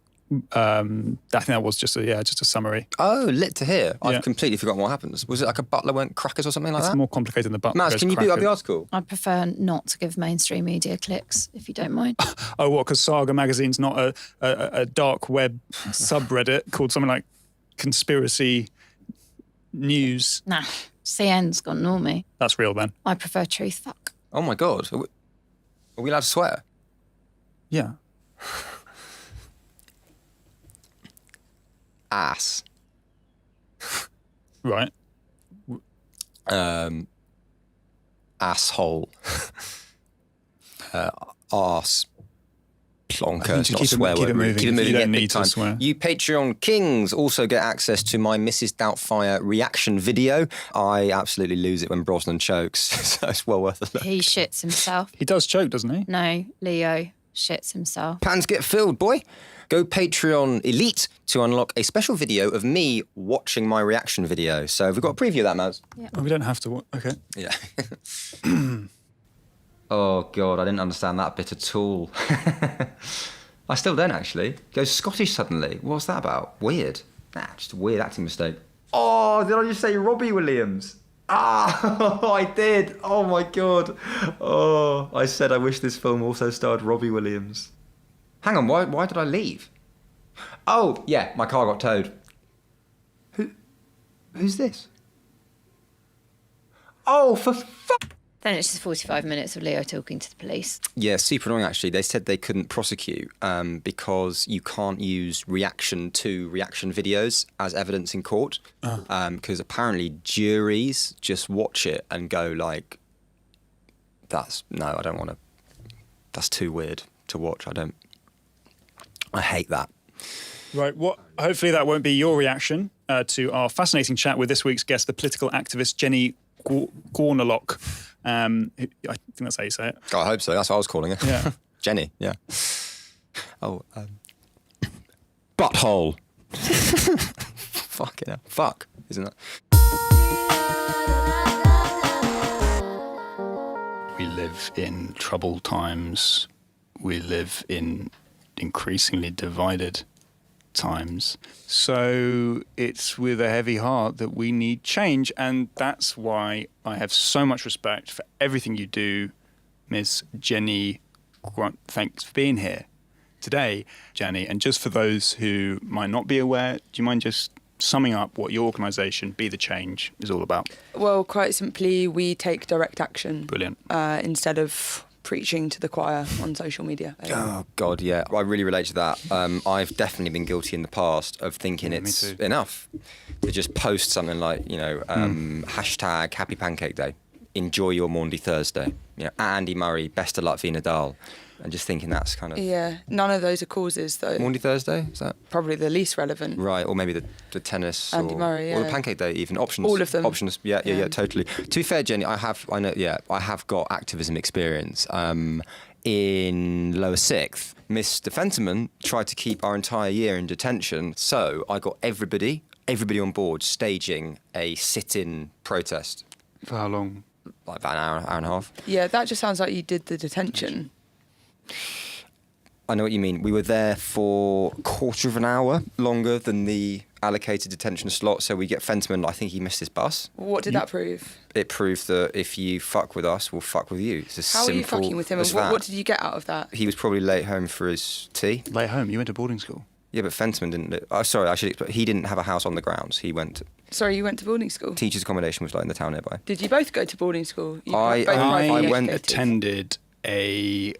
I think that was just a summary. Oh, lit to hear. I've completely forgotten what happens. Was it like a butler went crackers or something like That's that? more complicated than the butler. Maz, can you beat up the article? I prefer not to give mainstream media clicks, if you don't mind. Oh, what? Because Saga Magazine's not a dark web subreddit called something like Conspiracy News? Nah, CN's gone normie. That's real then. I prefer truth fuck. Oh my God. Are we allowed to swear? Yeah. Ass. Right. Asshole. Arse. Plonker. It's not a swear word. Keep it moving. You don't need to swear. You Patreon kings also get access to my Mrs. Doubtfire reaction video. I absolutely lose it when Brosnan chokes, so it's well worth a look. He shits himself. He does choke, doesn't he? No, Leo shits himself. Pans get filled, boy. Go Patreon Elite to unlock a special video of me watching my reaction video. So we've got a preview of that, Maz. Yeah. Oh, we don't have to. Okay. Yeah. Oh, God, I didn't understand that bit at all. I still don't, actually. Goes Scottish suddenly. What's that about? Weird. Just a weird acting mistake. Oh, did I just say Robbie Williams? Ah, I did. Oh, my God. Oh, I said I wish this film also starred Robbie Williams. Hang on, why did I leave? Oh, yeah, my car got towed. Who's this? Oh, for fuck. Then it's just 45 minutes of Leo talking to the police. Yeah, super annoying, actually. They said they couldn't prosecute because you can't use reaction to reaction videos as evidence in court. Because apparently juries just watch it and go like, I don't want to, that's too weird to watch. I hate that. Right, hopefully that won't be your reaction to our fascinating chat with this week's guest, the political activist Jenny Gornalock. I think that's how you say it. Oh, I hope so. That's what I was calling her. Yeah. Jenny, yeah. Oh, butthole. Fucking hell. Fuck, isn't that? We live in troubled times. We live in increasingly divided times. So it's with a heavy heart that we need change, and that's why I have so much respect for everything you do, Miss Jenny Grunt. Thanks for being here today, Jenny. And just for those who might not be aware, do you mind just summing up what your organisation, Be the Change, is all about? Well, quite simply, we take direct action. Brilliant. Instead of preaching to the choir on social media. Oh, God, yeah. I really relate to that. I've definitely been guilty in the past of thinking it's enough to just post something like, hashtag Happy Pancake Day, enjoy your Maundy Thursday, Andy Murray, best of luck for Nadal, and just thinking that's kind of... Yeah, none of those are causes, though. Maundy Thursday, is that? Probably the least relevant. Right, or maybe the tennis. Andy Murray, or the Pancake Day, even. Options. All of them. Options, yeah, totally. To be fair, Jenny, I have got activism experience. In lower sixth, Mr. Fenterman tried to keep our entire year in detention, so I got everybody on board staging a sit-in protest. For how long? Like about an hour and a half. Yeah, that just sounds like you did the detention. I know what you mean. We were there for a quarter of an hour longer than the allocated detention slot, so we get Fentiment. I think he missed his bus. What did that prove? It proved that if you fuck with us, we'll fuck with you. It's as How are you simple fucking with him, as and that. what did you get out of that? He was probably late home for his tea. Late home? You went to boarding school? Yeah, but Fentiment didn't. Sorry, I should explain. He didn't have a house on the grounds. He went. Sorry, you went to boarding school? Teachers' accommodation was like in the town nearby. Did you both go to boarding school? You I both privately went. educated? Attended a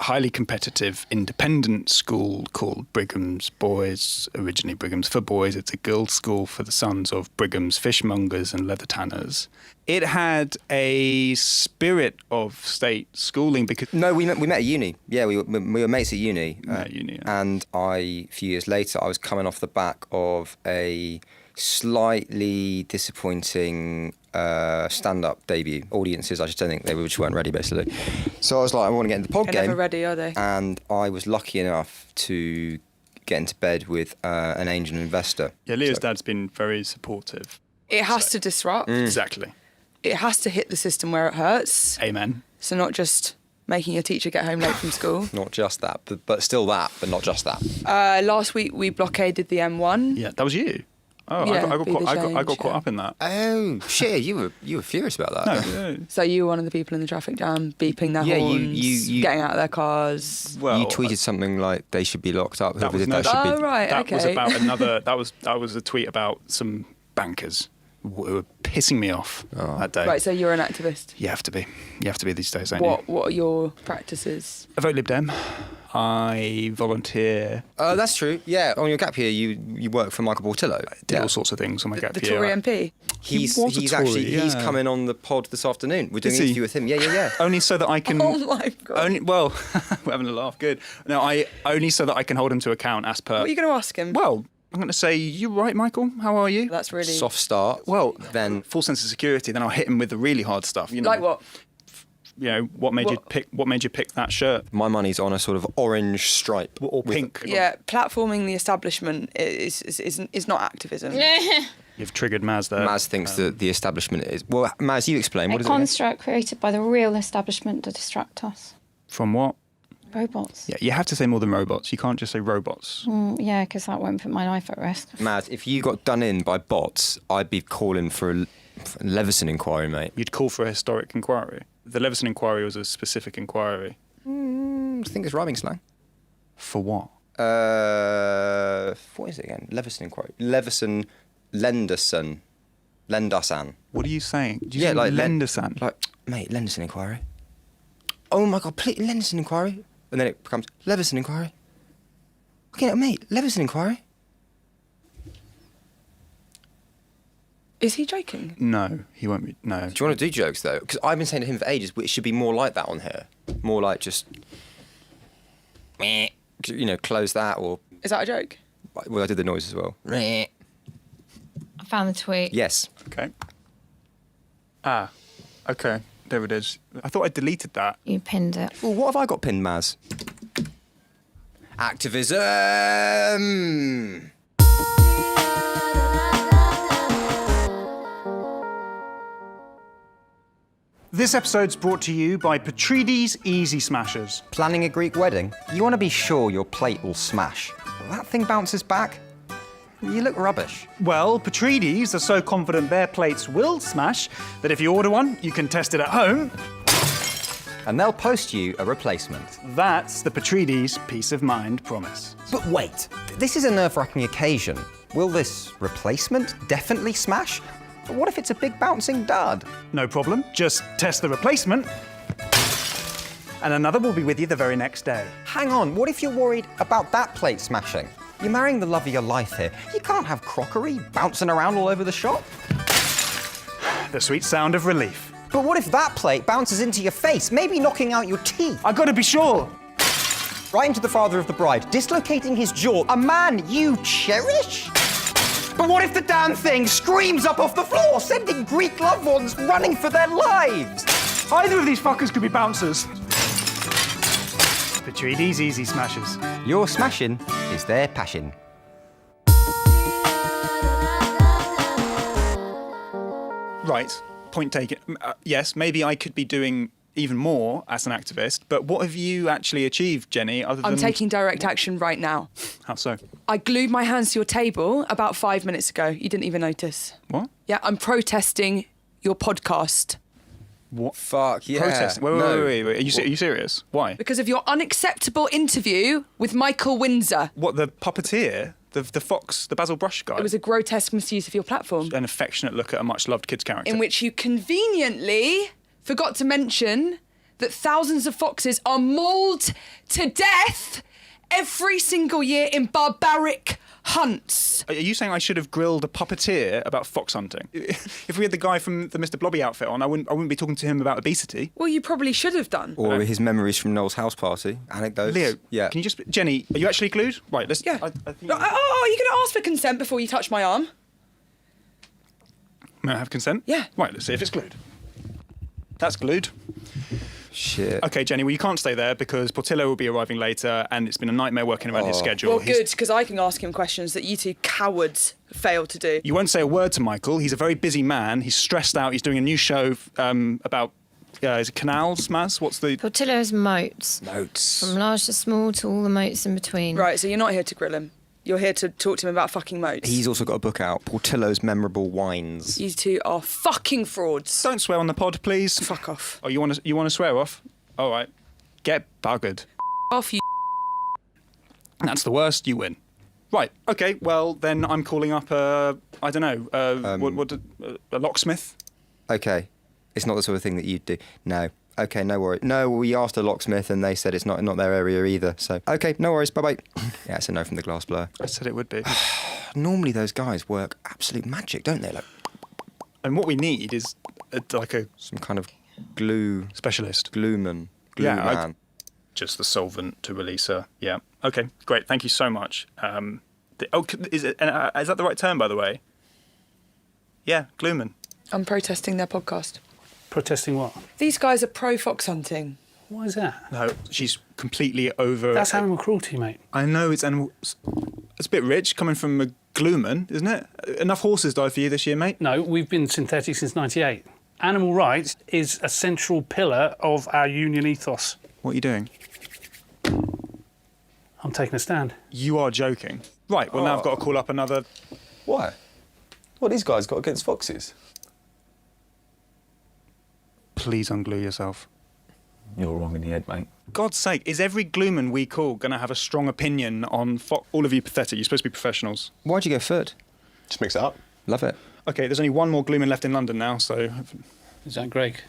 highly competitive independent school called Brigham's Boys, originally Brigham's for Boys. It's a girls' school for the sons of Brigham's fishmongers and leather tanners. It had a spirit of state schooling because... No, we met at uni. Yeah, we were mates at uni. At uni, yeah. And a few years later, I was coming off the back of a slightly disappointing stand-up debut. Audiences, I just don't think they just weren't ready, basically. So I was like, I want to get into the pod They're game. never ready, are they? And I was lucky enough to get into bed with an angel investor. Yeah, Leah's dad's been very supportive. It has to disrupt. Exactly. It has to hit the system where it hurts. Amen. So not just making your teacher get home late from school. Not just that, but still that, but not just that. Last week we blockaded the M1. Yeah, that was you. Oh, Yeah, I got be the change, caught up in that. Oh, shit, you were furious about that. No. So you were one of the people in the traffic jam, beeping their Yeah, horns, you getting out of their cars. Well, you tweeted something like they should be locked up. That was Whoever did that should be. right, That okay. was about another. That was a tweet about some bankers who were pissing me off that day. Right, so you're an activist. You have to be. You have to be these days, don't you? What are your practices? I vote Lib Dem. I volunteer. That's true. Yeah, on your gap year, you work for Michael Portillo. I did all sorts of things on my gap The year. Tory MP? He's was a Tory, he's yeah. coming on the pod this afternoon. We're doing Is an he? interview with him. Yeah. Only so that I can. Oh my God. Well, we're having a laugh. Good. No, only so that I can hold him to account as per. What are you going to ask him? Well, I'm going to say, you right, Michael? How are you? That's really... Soft start. Well, then full sense of security. Then I'll hit him with the really hard stuff. You know, Like what? You know, what made you pick that shirt? My money's on a sort of orange stripe or pink. Yeah, platforming the establishment is not activism. You've triggered Maz there. Maz thinks that the establishment is. Well, Maz, you explain. A What is it? again? construct created by the real establishment to distract us. From what? Robots. Yeah, you have to say more than robots. You can't just say robots. Yeah, because that won't put my life at risk. Maz, if you got done in by bots, I'd be calling for a Levison inquiry, mate. You'd call for a historic inquiry. The Levison inquiry was a specific inquiry. I think it's rhyming slang. For what? What is it again? Levison inquiry. Levison, Lenderson, Lendersan. What are you saying? Do you Yeah, say like Lendersan. Like, mate, Lenderson inquiry. Oh my God, please, Lenderson inquiry. And then it becomes Levison inquiry. Okay, mate, Levison inquiry. Is he joking? No, he won't be. No. Do you want to do jokes though? Because I've been saying to him for ages, it should be more like that on here. More like just, meh, you know, close that or. Is that a joke? Well, I did the noise as well. Meh. I found the tweet. Yes. Okay. Okay. There it is. I thought I deleted that. You pinned it. Well, what have I got pinned, Maz? Activism! This episode's brought to you by Patridis Easy Smashers. Planning a Greek wedding? You want to be sure your plate will smash. That thing bounces back? You look rubbish. Well, Patridis are so confident their plates will smash that if you order one, you can test it at home. And they'll post you a replacement. That's the Patridis peace of mind promise. But wait, this is a nerve-wracking occasion. Will this replacement definitely smash? But what if it's a big bouncing dud? No problem. Just test the replacement, and another will be with you the very next day. Hang on, what if you're worried about that plate smashing? You're marrying the love of your life here. You can't have crockery bouncing around all over the shop. The sweet sound of relief. But what if that plate bounces into your face, maybe knocking out your teeth? I gotta be sure. Right into the father of the bride, dislocating his jaw. A man you cherish? But what if the damn thing screams up off the floor, sending Greek loved ones running for their lives? Either of these fuckers could be bouncers. Patridis Easy Smashers. Your smashing is their passion. Right. Point taken. Yes, maybe I could be doing even more as an activist, but what have you actually achieved, Jenny, other than... I'm taking direct action right now. How so? I glued my hands to your table about 5 minutes ago. You didn't even notice. What? Yeah, I'm protesting your podcast. What? Fuck, yeah. Protesting? Wait. Are you serious? Why? Because of your unacceptable interview with Michael Windsor. What, the puppeteer? The fox, the Basil Brush guy? It was a grotesque misuse of your platform. An affectionate look at a much-loved kid's character. In which you conveniently forgot to mention that thousands of foxes are mauled to death every single year in barbaric hunts. Are you saying I should have grilled a puppeteer about fox hunting? If we had the guy from the Mr. Blobby outfit on, I wouldn't be talking to him about obesity. Well, you probably should have done. Or his memories from Noel's house party, anecdotes. Leo, yeah. Can you just... Jenny, are you actually glued? Right, let's... Yeah. I think... Oh, are you going to ask for consent before you touch my arm? May I have consent? Yeah. Right, let's see if it's glued. That's glued. Shit. OK, Jenny, well, you can't stay there because Portillo will be arriving later and it's been a nightmare working around his schedule. Well, good, because I can ask him questions that you two cowards failed to do. You won't say a word to Michael. He's a very busy man. He's stressed out. He's doing a new show about... is it canals, Maz? What's the... Portillo's moats. Moats. From large to small to all the moats in between. Right, so you're not here to grill him. You're here to talk to him about fucking moats. He's also got a book out, Portillo's Memorable Wines. You two are fucking frauds. Don't swear on the pod, please. Fuck off. Oh, you want to swear off? All right. Get buggered. Off, you... That's the worst. You win. Right. OK, well, then I'm calling up a locksmith. OK. It's not the sort of thing that you'd do. No. OK, no worries. No, we asked a locksmith and they said it's not their area either. So, OK, no worries. Bye-bye. Yeah, it's a no from the glass blower. I said it would be. Normally those guys work absolute magic, don't they? Like, and what we need is some kind of glue... Specialist. Glueman. Glue Yeah, man. Just the solvent to release her. Yeah. OK, great. Thank you so much. Is that the right term, by the way? Yeah, glueman. I'm protesting their podcast. Protesting what? These guys are pro-fox hunting. Why is that? No, she's completely over... That's animal cruelty, mate. I know it's animal... It's a bit rich coming from a glueman, isn't it? Enough horses died for you this year, mate? No, we've been synthetic since '98. Animal rights is a central pillar of our union ethos. What are you doing? I'm taking a stand. You are joking. Right, well, now I've got to call up another... Why? What these guys got against foxes? Please unglue yourself. You're wrong in the head, mate. God's sake, is every glueman we call going to have a strong opinion on all of you pathetic? You're supposed to be professionals. Why'd you go third? Just mix it up. Love it. OK, there's only one more glueman left in London now, so... Is that Greg?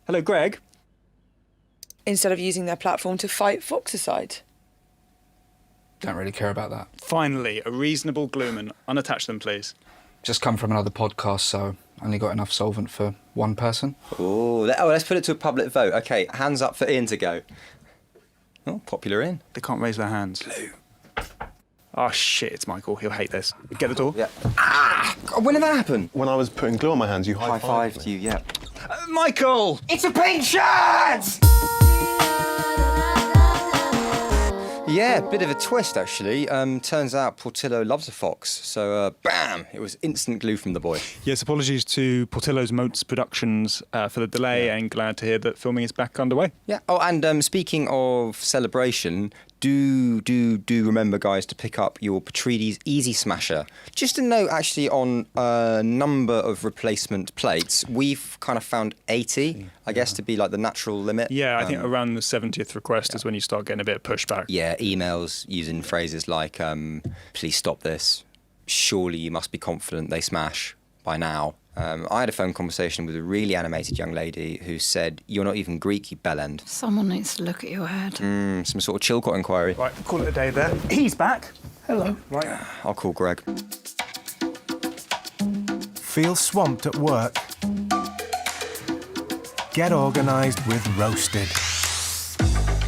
Hello, Greg? Instead of using their platform to fight foxicide. Don't really care about that. Finally, a reasonable glueman. Unattach them, please. Just come from another podcast, so only got enough solvent for one person. Let's put it to a public vote. OK, hands up for Ian to go. Oh, popular Ian. They can't raise their hands. Oh, shit, it's Michael. He'll hate this. Get the door. Yeah. Ah! God, when did that happen? When I was putting glue on my hands, you high-fived you, yeah. Michael! It's a pink shirt! Yeah, bit of a twist, actually. Turns out Portillo loves a fox, so bam! It was instant glue from the boy. Yes, apologies to Portillo's Moats Productions for the delay, and glad to hear that filming is back underway. Yeah. Oh, and speaking of celebration, do remember, guys, to pick up your Patridis Easy Smasher. Just a note, actually, on a number of replacement plates. We've kind of found 80, I guess, to be like the natural limit. Yeah, I think around the 70th request is when you start getting a bit of pushback. Yeah, emails using phrases like, please stop this. Surely you must be confident they smash by now. I had a phone conversation with a really animated young lady who said, "You're not even Greek, you bellend." Someone needs to look at your head. Some sort of Chilcot inquiry. Right, call it a day there. He's back. Hello. Right. I'll call Greg. Feel swamped at work? Get organised with Roasted.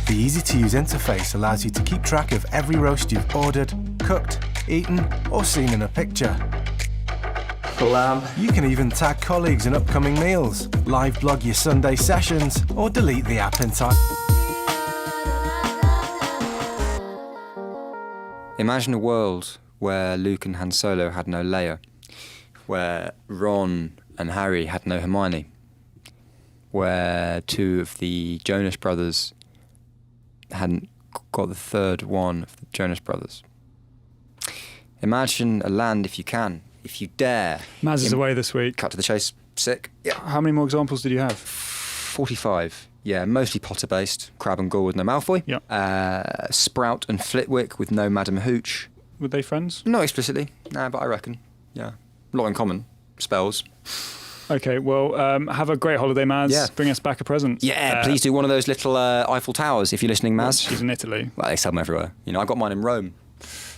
The easy-to-use interface allows you to keep track of every roast you've ordered, cooked, eaten, or seen in a picture. You can even tag colleagues in upcoming meals, live blog your Sunday sessions, or delete the app entirely. Imagine a world where Luke and Han Solo had no Leia, where Ron and Harry had no Hermione, where 2 of the Jonas Brothers hadn't got the 3rd one of the Jonas Brothers. Imagine a land if you can, if you dare. Maz is away this week. Cut to the chase. Sick. Yeah. How many more examples did you have? 45. Yeah, mostly Potter-based. Crab and Gore with no Malfoy. Yep. Sprout and Flitwick with no Madam Hooch. Were they friends? Not explicitly, nah, but I reckon. Yeah. A lot in common. Spells. Okay, well, have a great holiday, Maz. Yeah. Bring us back a present. Yeah, please do one of those little Eiffel Towers if you're listening, Maz. She's in Italy. Well, they sell them everywhere. You know, I got mine in Rome.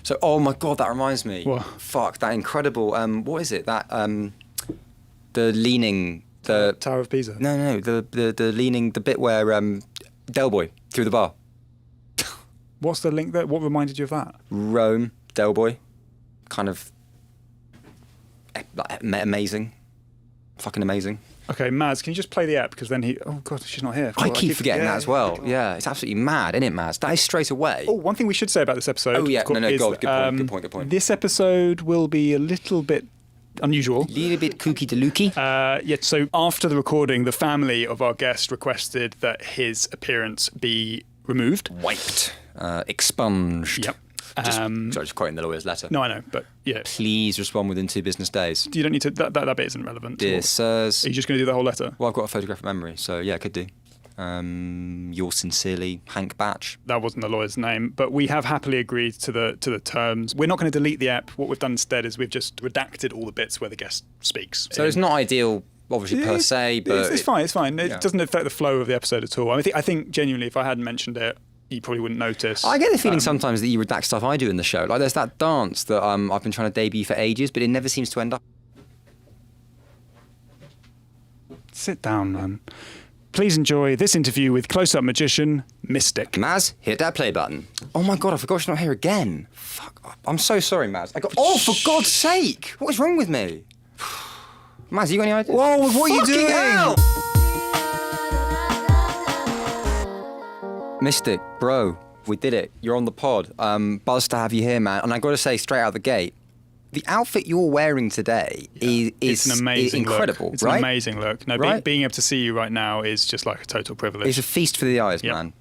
So, oh my God, that reminds me. What? Fuck, that incredible, what is it? That, the leaning, the... Tower of Pisa? No, the leaning, the bit where Del Boy through the bar. What's the link there? What reminded you of that? Rome, Del Boy. Kind of amazing. Fucking amazing. Okay, Maz, can you just play the app? Because then he... Oh, God, she's not here. I keep forgetting that as well. Yeah, it's absolutely mad, isn't it, Maz? That is straight away. Oh, one thing we should say about this episode... Oh, yeah. No, is, God, good point. This episode will be a little bit unusual. A little bit kooky de looky. Yeah, so after the recording, the family of our guest requested that his appearance be removed. Wiped. Expunged. Yep. Just quoting the lawyer's letter. No, I know, but yeah. Please respond within 2 business days. You don't need to... That bit isn't relevant. Dear sirs. Are you just going to do the whole letter? Well, I've got a photographic memory, so yeah, I could do. Yours sincerely, Hank Batch. That wasn't the lawyer's name, but we have happily agreed to the terms. We're not going to delete the app. What we've done instead is we've just redacted all the bits where the guest speaks. So it's not ideal, obviously, per se, but... It's fine. It doesn't affect the flow of the episode at all. I think genuinely, if I hadn't mentioned it, you probably wouldn't notice. I get the feeling sometimes that you redact stuff I do in the show. Like there's that dance that I've been trying to debut for ages, but it never seems to end up. Sit down, man. Please enjoy this interview with close-up magician, Mystic. Maz, hit that play button. Oh my God, I forgot she's not here again. Fuck, I'm so sorry, Maz. Oh, for God's sake! What is wrong with me? Maz, you got any ideas? Whoa, what are you doing? Hell! Mystic, bro, we did it. You're on the pod. Buzzed to have you here, man. And I got to say, straight out the gate, the outfit you're wearing today is an amazing incredible, look. It's right? an amazing look. No, right? being able to see you right now is just like a total privilege. It's a feast for the eyes, man.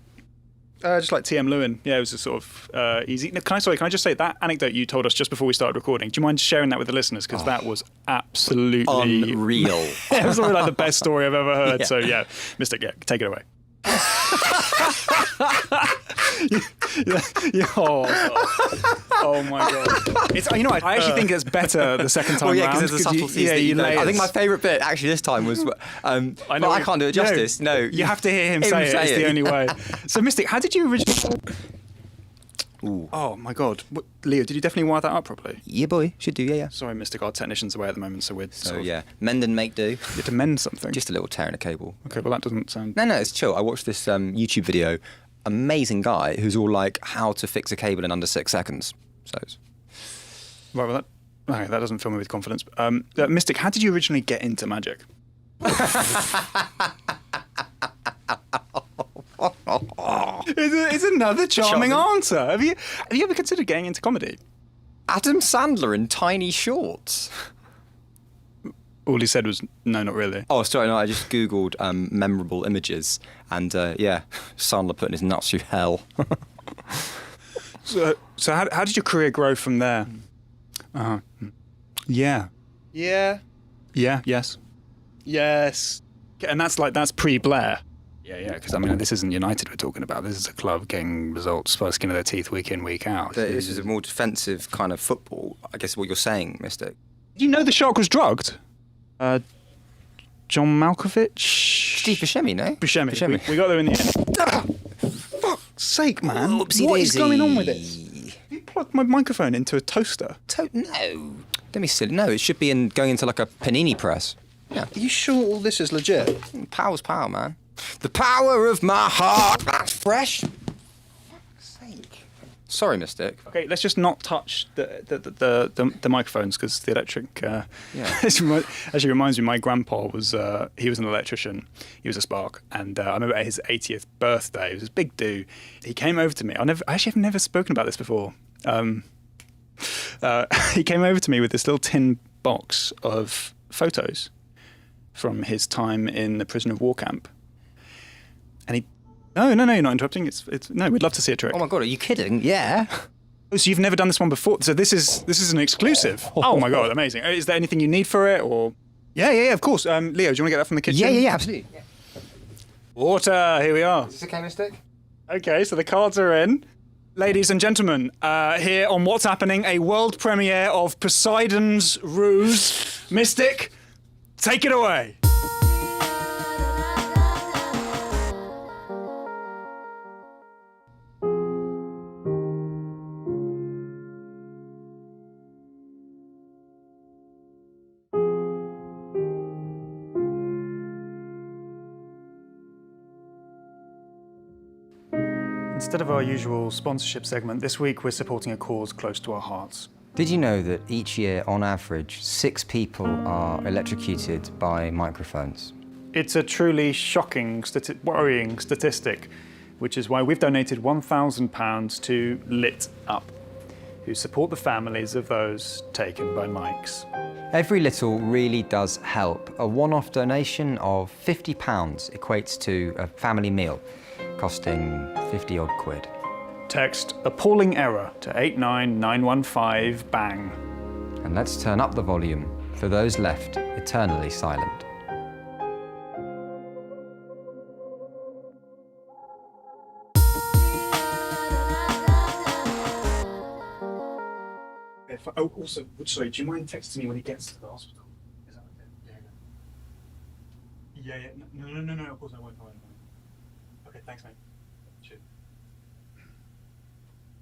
Just like TM Lewin. Yeah, it was a sort of easy. No, can I just say that anecdote you told us just before we started recording? Do you mind sharing that with the listeners? Because that was absolutely unreal. It was probably like the best story I've ever heard. Yeah. So yeah, Mystic, take it away. Oh my God! It's, I actually think it's better the second time round. Because there's the subtleties that you know. I think my favourite bit actually this time was. I can't do it justice. No, you have to hear him say it. It's the only way. So Mystic, how did you originally? Ooh. Oh my God, Leo, did you definitely wire that up properly? Yeah, boy, should do. Yeah. Sorry, Mystic, our technician's away at the moment, so we're. Mend and make do. You have to mend something. Just a little tear in a cable. Okay, well that doesn't sound. No, it's chill. I watched this YouTube video. Amazing guy who's all like how to fix a cable in under 6 seconds. So. Right, well that doesn't fill me with confidence. Mystic, how did you originally get into magic? It's another charming answer. Have you ever considered getting into comedy? Adam Sandler in tiny shorts. All he said was, no, not really. Oh, sorry, no, I just Googled memorable images, and Sandler putting his nuts through hell. So how did your career grow from there? Yeah. Yeah. Yeah, yes. Yes. And that's pre-Blair. Yeah, because this isn't United we're talking about. This is a club getting results by the skin of their teeth week in, week out. This is a more defensive kind of football, I guess, what you're saying, Mystic. Did you know the Shark was drugged? John Malkovich? Steve Buscemi, no? Buscemi. We got there in the end. Fuck's sake, man. What is going on with it? You plugged my microphone into a toaster. No. Don't be silly. No, it should be going into like a panini press. Yeah. Are you sure all this is legit? Power's power, man. The power of my heart. That's fresh. Fuck's sake. Sorry, Mystic. Okay, let's just not touch the microphones because the electric. Actually reminds me. My grandpa was he was an electrician. He was a spark, and I remember at his 80th birthday. It was this big do. He came over to me. I've never spoken about this before. He came over to me with this little tin box of photos. from his time in the prisoner of war camp. And he... No, you're not interrupting. No, we'd love to see a trick. Oh my God, are you kidding? Yeah. Oh, so you've never done this one before? So this is an exclusive. Oh my God, amazing. Is there anything you need for it, or? Yeah, of course. Leo, do you want to get that from the kitchen? Yeah, absolutely. Yeah. Water, here we are. Is this a candle stick? Okay, so the cards are in. Ladies and gentlemen, here on What's Happening, a world premiere of Poseidon's Ruse. Mystic, take it away. Instead of our usual sponsorship segment, this week we're supporting a cause close to our hearts. Did you know that each year, on average, 6 people are electrocuted by microphones? It's a truly shocking, worrying statistic, which is why we've donated £1,000 to Lit Up, who support the families of those taken by mics. Every little really does help. A one-off donation of £50 equates to a family meal, costing 50 odd quid. Text appalling error to 89915 bang. And let's turn up the volume for those left eternally silent. Also, sorry, do you mind texting me when he gets to the hospital? Is that okay? Yeah. No, of course I won't. Okay, thanks, mate. Cheers.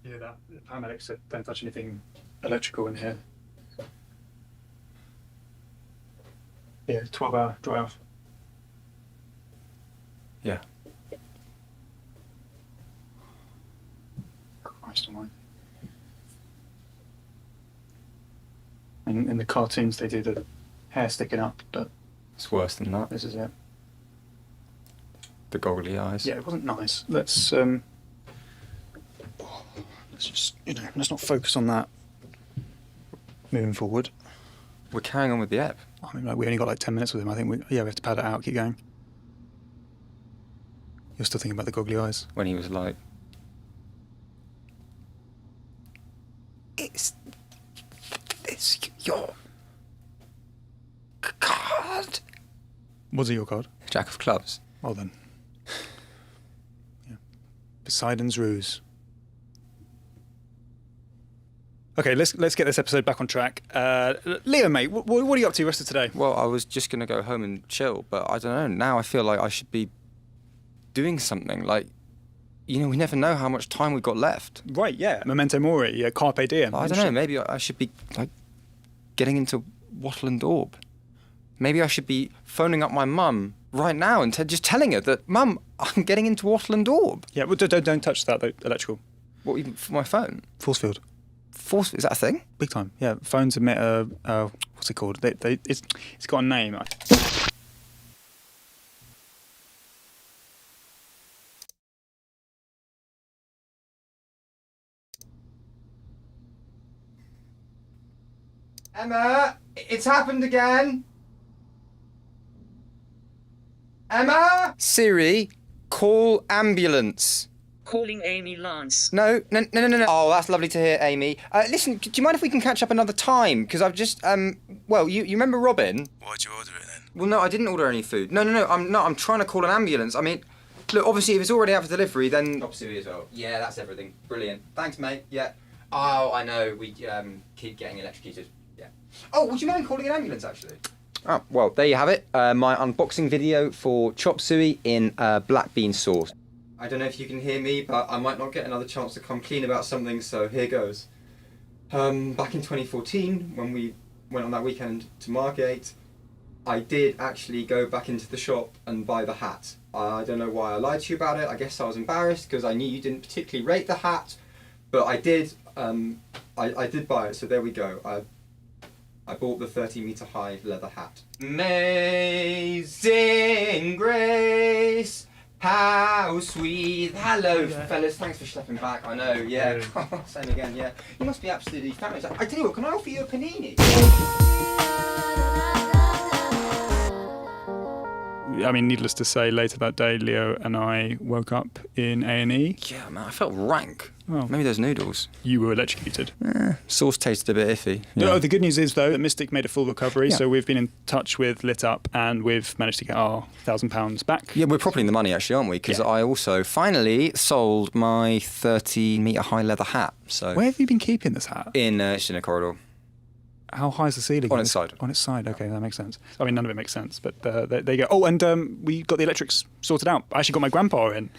Yeah, that the paramedic said don't touch anything electrical in here. Yeah, 12-hour dry off. Yeah. Christ almighty. In the cartoons they do the hair sticking up, but It's worse than that. this is it. The goggly eyes. Yeah, it wasn't nice. Let's just, let's not focus on that moving forward. We're carrying on with the ep. I mean, we only got like 10 minutes with him. I think we have to pad it out, keep going. You're still thinking about the goggly eyes? When he was like... It's your card. Was it your card? Jack of clubs. Well then. Yeah. Poseidon's Ruse. Okay, let's get this episode back on track. Leo, mate, what are you up to the rest of today? Well, I was just going to go home and chill, but I don't know. Now I feel like I should be doing something. Like, we never know how much time we've got left. Right, yeah. Memento mori, carpe diem. I don't know. Maybe I should be, getting into wattle and daub. Maybe I should be phoning up my mum right now and just telling her that, Mum, I'm getting into wattle and daub. Yeah, well, don't touch that, though, electrical. What, even for my phone? Force field. Force, is that a thing? Big time. Yeah, phones emit what's it called? It's got a name. Emma, it's happened again. Emma? Siri, call ambulance. Calling Amy Lance. No. Oh, that's lovely to hear, Amy. Listen, do you mind if we can catch up another time? Because I've just, well, you remember Robin? Why'd you order it then? Well, no, I didn't order any food. No, I'm trying to call an ambulance. I mean, look, obviously, if it's already out for delivery, then... Top Siri as well. Yeah, that's everything. Brilliant. Thanks, mate. Yeah. Oh, I know. We keep getting electrocuted. Yeah. Oh, would you mind calling an ambulance, actually? Oh, well, there you have it. My unboxing video for chop suey in black bean sauce. I don't know if you can hear me, but I might not get another chance to come clean about something, so here goes. Back in 2014, when we went on that weekend to Margate, I did actually go back into the shop and buy the hat. I don't know why I lied to you about it. I guess I was embarrassed because I knew you didn't particularly rate the hat, but I did. I did buy it, so there we go. I bought the 30-meter high leather hat. Amazing Grace, how sweet. Hello, fellas. Thanks for schlepping back. I know, yeah. Same again, yeah. You must be absolutely fabulous. I tell you what, can I offer you a panini? I mean, needless to say, later that day, Leo and I woke up in A&E. Yeah, man, I felt rank. Oh. Maybe those noodles. You were electrocuted. Sauce tasted a bit iffy. Oh, the good news is, though, that Mystic made a full recovery, Yeah. so we've been in touch with Lit Up and we've managed to get our £1,000 back. Yeah, we're properly in the money, actually, aren't we? Because I also finally sold my 30-metre high leather hat. So Where have you been keeping this hat? It's in a corridor. How high is the ceiling? On its side. On its side, okay, that makes sense. I mean, none of it makes sense, but there you go. Oh, and we got the electrics sorted out. I actually got my grandpa in,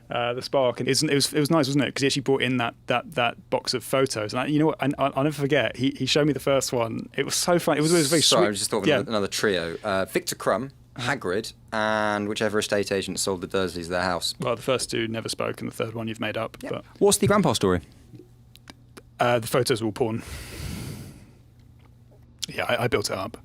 the Spark, and it was nice, wasn't it? Because he actually brought in that box of photos. And you know what? I'll never forget, he showed me the first one. It was so fun. It was very sweet. Sorry, I just thought of another trio. Victor Crumb, Hagrid, and whichever estate agent sold the Dursleys their house. Well, the first two never spoke, and the third one you've made up. But What's the grandpa story? the photos were all porn. Yeah, I built it up.